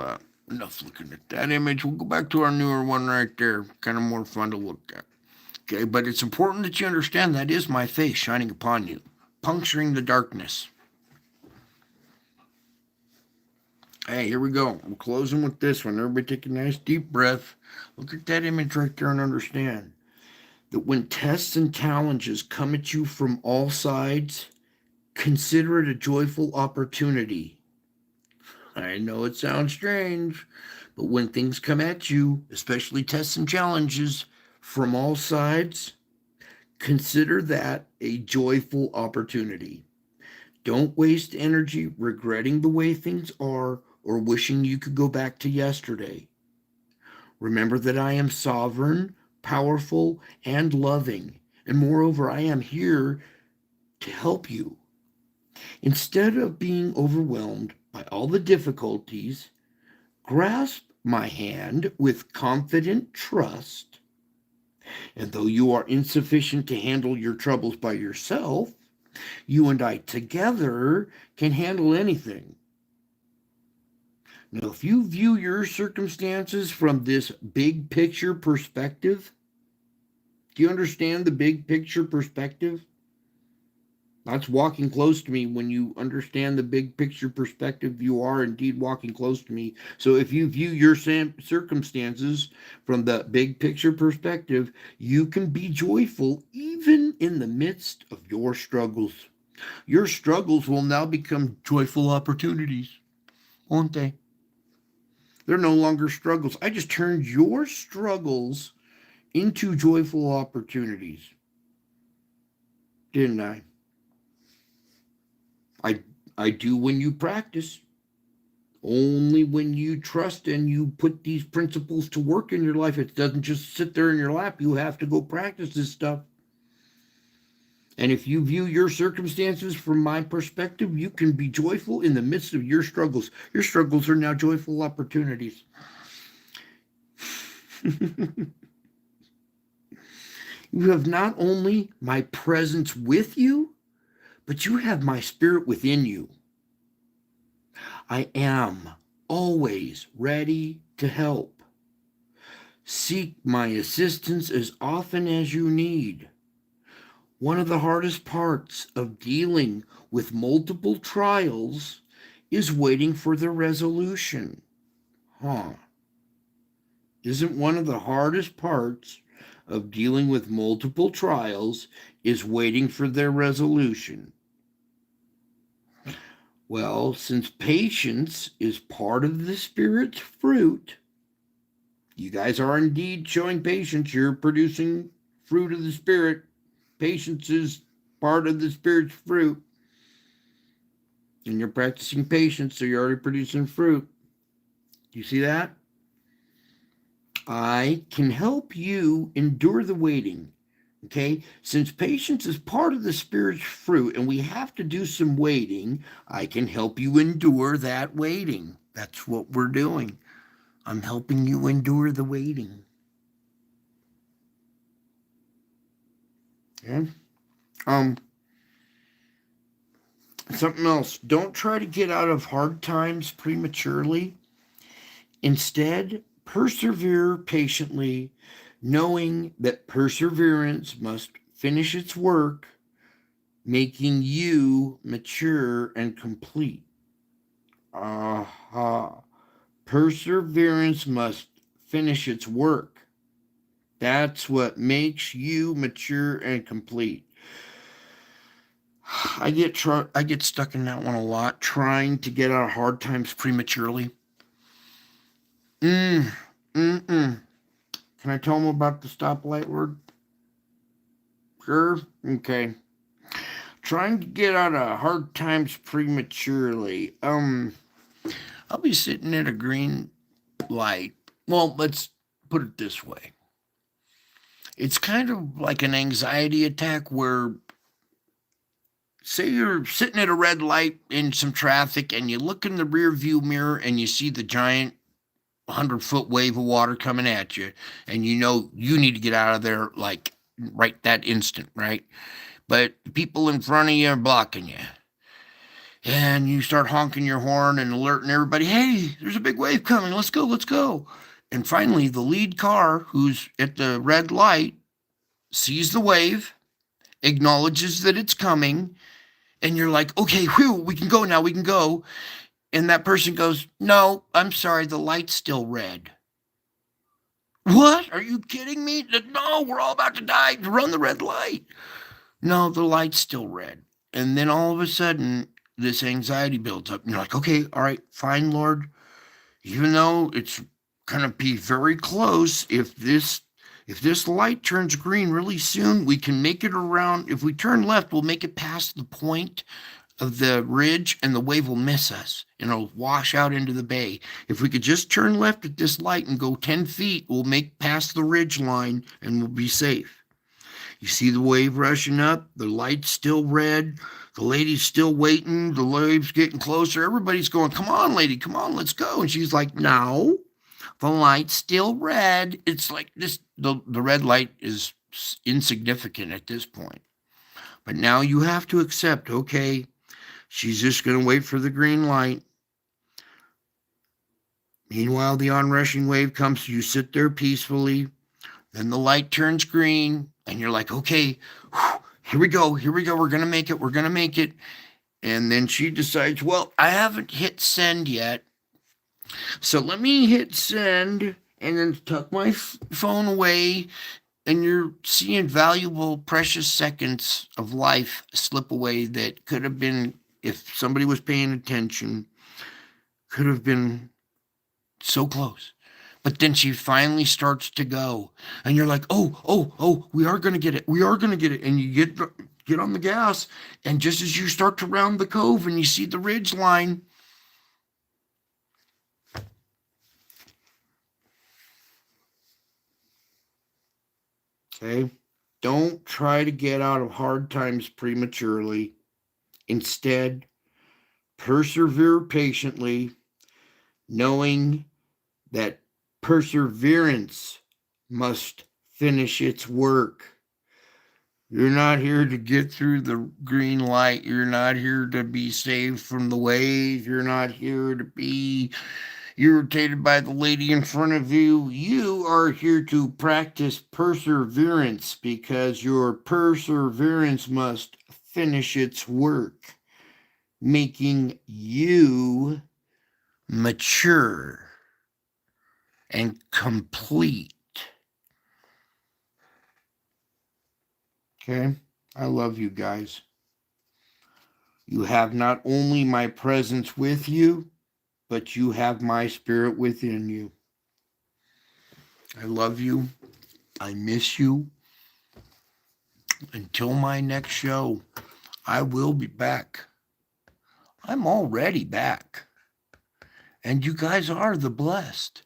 enough looking at that image. We'll go back to our newer one right there. Kind of more fun to look at. Okay, but it's important that you understand that is my face shining upon you, puncturing the darkness. Hey, here we go. I'm closing with this one. Everybody take a nice deep breath. Look at that image right there and understand that when tests and challenges come at you from all sides, consider it a joyful opportunity. I know it sounds strange, but when things come at you, especially tests and challenges from all sides, consider that a joyful opportunity. Don't waste energy regretting the way things are or wishing you could go back to yesterday. Remember that I am sovereign, powerful, and loving, and moreover, I am here to help you. Instead of being overwhelmed by all the difficulties, grasp my hand with confident trust. And though you are insufficient to handle your troubles by yourself, you and I together can handle anything. Now, if you view your circumstances from this big picture perspective, do you understand the big picture perspective? That's walking close to me. When you understand the big picture perspective, you are indeed walking close to me. So if you view your circumstances from the big picture perspective, you can be joyful even in the midst of your struggles. Your struggles will now become joyful opportunities, won't they? They're no longer struggles. I just turned your struggles into joyful opportunities, didn't I? I do when you practice. Only when you trust and you put these principles to work in your life. It doesn't just sit there in your lap. You have to go practice this stuff. And if you view your circumstances from my perspective, you can be joyful in the midst of your struggles. Your struggles are now joyful opportunities. You have not only my presence with you, but you have my spirit within you. I am always ready to help. Seek my assistance as often as you need. One of the hardest parts of dealing with multiple trials is waiting for the resolution. Huh. Isn't one of the hardest parts of dealing with multiple trials is waiting for their resolution? Well, since patience is part of the Spirit's fruit, you guys are indeed showing patience. You're producing fruit of the Spirit. Patience is part of the Spirit's fruit. And you're practicing patience, so you're already producing fruit. You see that? I can help you endure the waiting. Okay? Since patience is part of the Spirit's fruit and we have to do some waiting, I can help you endure that waiting. That's what we're doing. I'm helping you endure the waiting. Okay? Something else. Don't try to get out of hard times prematurely. Instead, persevere patiently, knowing that perseverance must finish its work, making you mature and complete. Aha. Perseverance must finish its work. That's what makes you mature and complete. I get stuck in that one a lot, trying to get out of hard times prematurely. Mm, mm-mm. Can I tell them about the stoplight word? Sure. Okay. Trying to get out of hard times prematurely. I'll be sitting at a green light. Well, let's put it this way. It's kind of like an anxiety attack where, say you're sitting at a red light in some traffic and you look in the rear view mirror and you see the giant 100-foot wave of water coming at you, and you know you need to get out of there like right that instant, right? But the people in front of you are blocking you. And you start honking your horn and alerting everybody, hey, there's a big wave coming. Let's go, let's go. And finally, the lead car, who's at the red light, sees the wave, acknowledges that it's coming, and you're like, okay, whew, we can go now, we can go. And that person goes, no, I'm sorry, the light's still red. What? Are you kidding me? No, we're all about to die. Run the red light. No, the light's still red. And then all of a sudden, this anxiety builds up. And you're like, okay, all right, fine, Lord. Even though it's gonna be very close, if this light turns green really soon, we can make it around. If we turn left, we'll make it past the point of the ridge and the wave will miss us and it'll wash out into the bay. If we could just turn left at this light and go 10 feet, we'll make past the ridge line and we'll be safe. You see the wave rushing up, the light's still red, the lady's still waiting, the wave's getting closer. Everybody's going, come on, lady, come on, let's go. And she's like, no, the light's still red. It's like this, the red light is insignificant at this point. But now you have to accept, okay, she's just going to wait for the green light. Meanwhile, the onrushing wave comes. You sit there peacefully. Then the light turns green, and you're like, okay, whew, here we go. Here we go. We're going to make it. We're going to make it. And then she decides, well, I haven't hit send yet. So let me hit send and then tuck my phone away. And you're seeing valuable, precious seconds of life slip away that could have been, if somebody was paying attention, could have been so close. But then she finally starts to go. And you're like, oh, we are going to get it. We are going to get it. And you get on the gas. And just as you start to round the cove and you see the ridge line, okay, don't try to get out of hard times prematurely. Instead, persevere patiently, knowing that perseverance must finish its work. You're not here to get through the green light. You're not here to be saved from the wave. You're not here to be irritated by the lady in front of you. You are here to practice perseverance because your perseverance must finish its work. making you mature and complete. Okay? I love you guys. You have not only my presence with you, but you have my spirit within you. I love you. I miss you. Until my next show, I will be back. I'm already back. And you guys are the blessed.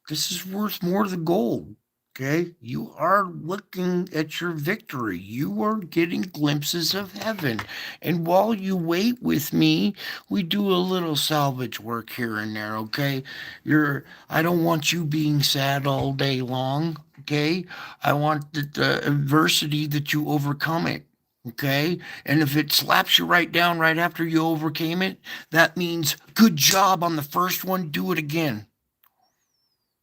This is worth more than gold. Okay? You are looking at your victory. You are getting glimpses of heaven. And while you wait with me, we do a little salvage work here and there, okay? I don't want you being sad all day long, okay? I want the adversity that you overcome it. Okay. And if it slaps you right down right after you overcame it, that means good job on the first one. Do it again.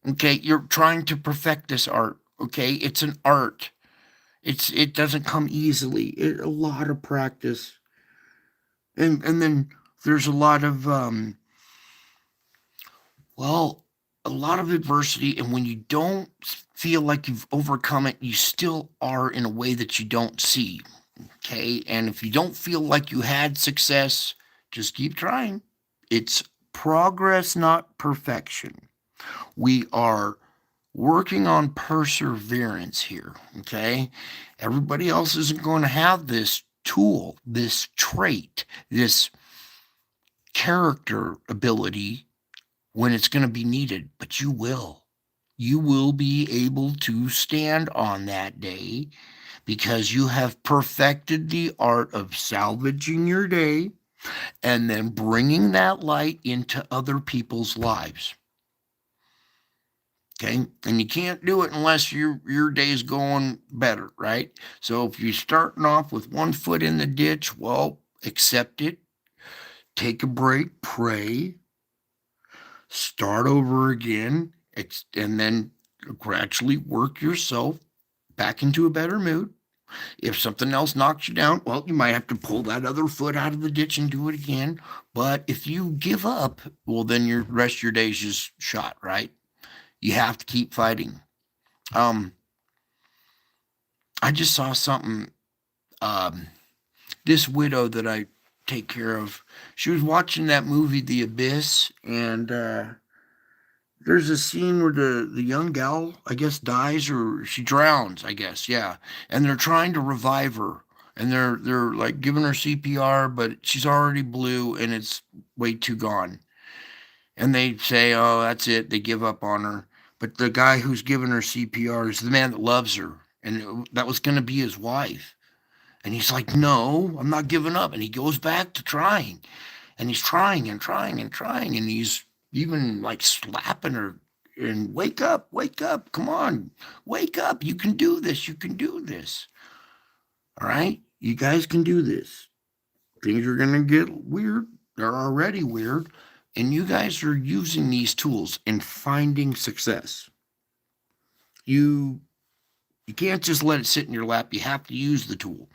Okay, you're trying to perfect this art. Okay, it's an art. It doesn't come easily. A lot of practice, and then there's a lot of well, a lot of adversity. And when you don't feel like you've overcome it, you still are in a way that you don't see. Okay, and if you don't feel like you had success, just keep trying. It's progress, not perfection. We are working on perseverance here, okay? Everybody else isn't going to have this tool, this trait, this character ability when it's going to be needed, but you will. You will be able to stand on that day because you have perfected the art of salvaging your day and then bringing that light into other people's lives. Okay. And you can't do it unless your day's going better, right? So if you're starting off with one foot in the ditch, well, accept it, take a break, pray, start over again, and then gradually work yourself back into a better mood. If something else knocks you down, well, you might have to pull that other foot out of the ditch and do it again. But if you give up, well, then your rest of your day's just shot, right? You have to keep fighting. I just saw something. This widow that I take care of, she was watching that movie, The Abyss, and there's a scene where the young gal, I guess, dies or she drowns, I guess, yeah. And they're trying to revive her. And they're like giving her CPR, but she's already blue and it's way too gone. And they say, "Oh, that's it." They give up on her. But the guy who's giving her CPR is the man that loves her, and that was going to be his wife. And he's like, "No, I'm not giving up." And he goes back to trying, and he's trying and trying and trying, and he's even like slapping her and wake up, come on, wake up. You can do this. You can do this. All right, you guys can do this. Things are going to get weird. They're already weird. And you guys are using these tools and finding success. You you can't just let it sit in your lap. You have to use the tool.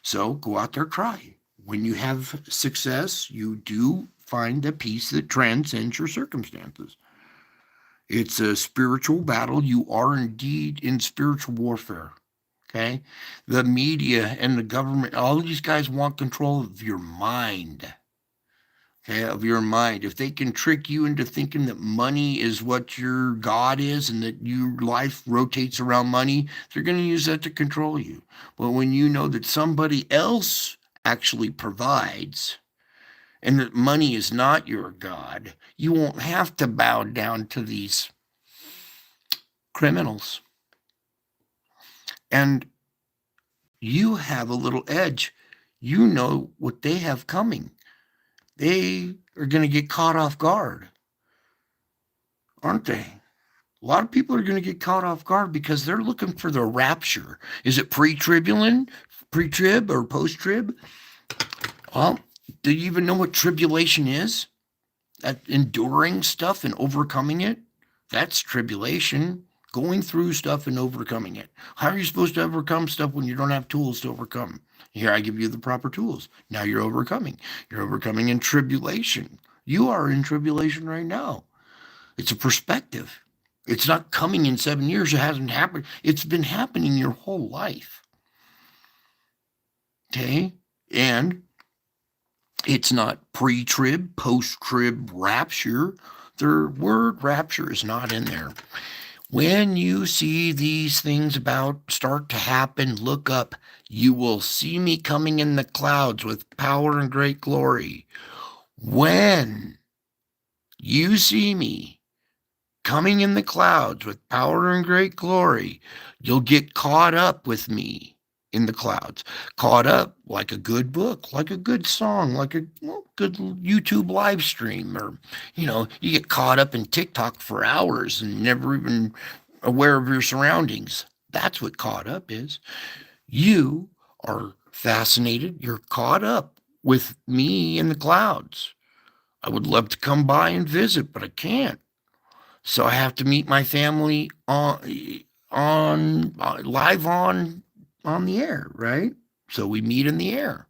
So go out there, try. When you have success, you do find a peace that transcends your circumstances. It's a spiritual battle. You are indeed in spiritual warfare. Okay? The media and the government, all these guys want control of your mind. Okay, of your mind. If they can trick you into thinking that money is what your God is and that your life rotates around money, they're going to use that to control you. But when you know that somebody else actually provides and that money is not your God, you won't have to bow down to these criminals. And you have a little edge. You know what they have coming. They are going to get caught off guard, aren't they? A lot of people are going to get caught off guard because they're looking for the rapture. Is it pre-trib, or post-trib? Well, do you even know what tribulation is? That enduring stuff and overcoming it? That's tribulation. going through stuff and overcoming it. How are you supposed to overcome stuff when you don't have tools to overcome? Here, I give you the proper tools. Now you're overcoming. You're overcoming in tribulation. You are in tribulation right now. It's a perspective. It's not coming in 7 years. It hasn't happened. It's been happening your whole life. Okay? And it's not pre-trib, post-trib rapture. The word rapture is not in there. When you see these things about start to happen, look up. You will see me coming in the clouds with power and great glory. When you see me coming in the clouds with power and great glory, you'll get caught up with me in the clouds. Caught up like a good book, like a good song, like a good YouTube live stream, or, you get caught up in TikTok for hours and never even aware of your surroundings. That's what caught up is. You are fascinated. You're caught up with me in the clouds. I would love to come by and visit, but I can't. So I have to meet my family on live on the air, right? So we meet in the air.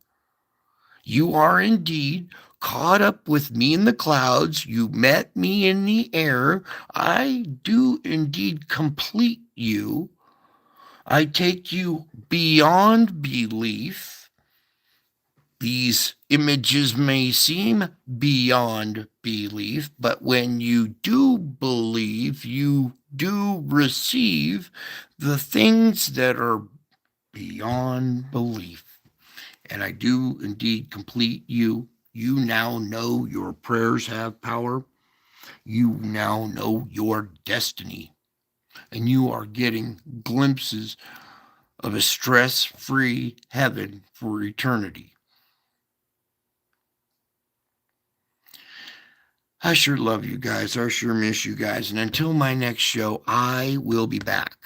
You are indeed caught up with me in the clouds. You met me in the air. I do indeed complete you. I take you beyond belief. These images may seem beyond belief, but when you do believe, you do receive the things that are beyond belief. And I do indeed complete you. You now know your prayers have power. You now know your destiny. And you are getting glimpses of a stress-free heaven for eternity. I sure love you guys. I sure miss you guys. And until my next show, I will be back.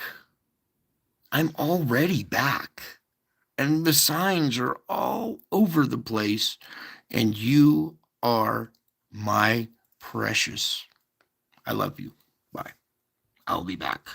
I'm already back. And the signs are all over the place. And you are my precious. I love you. Bye. I'll be back.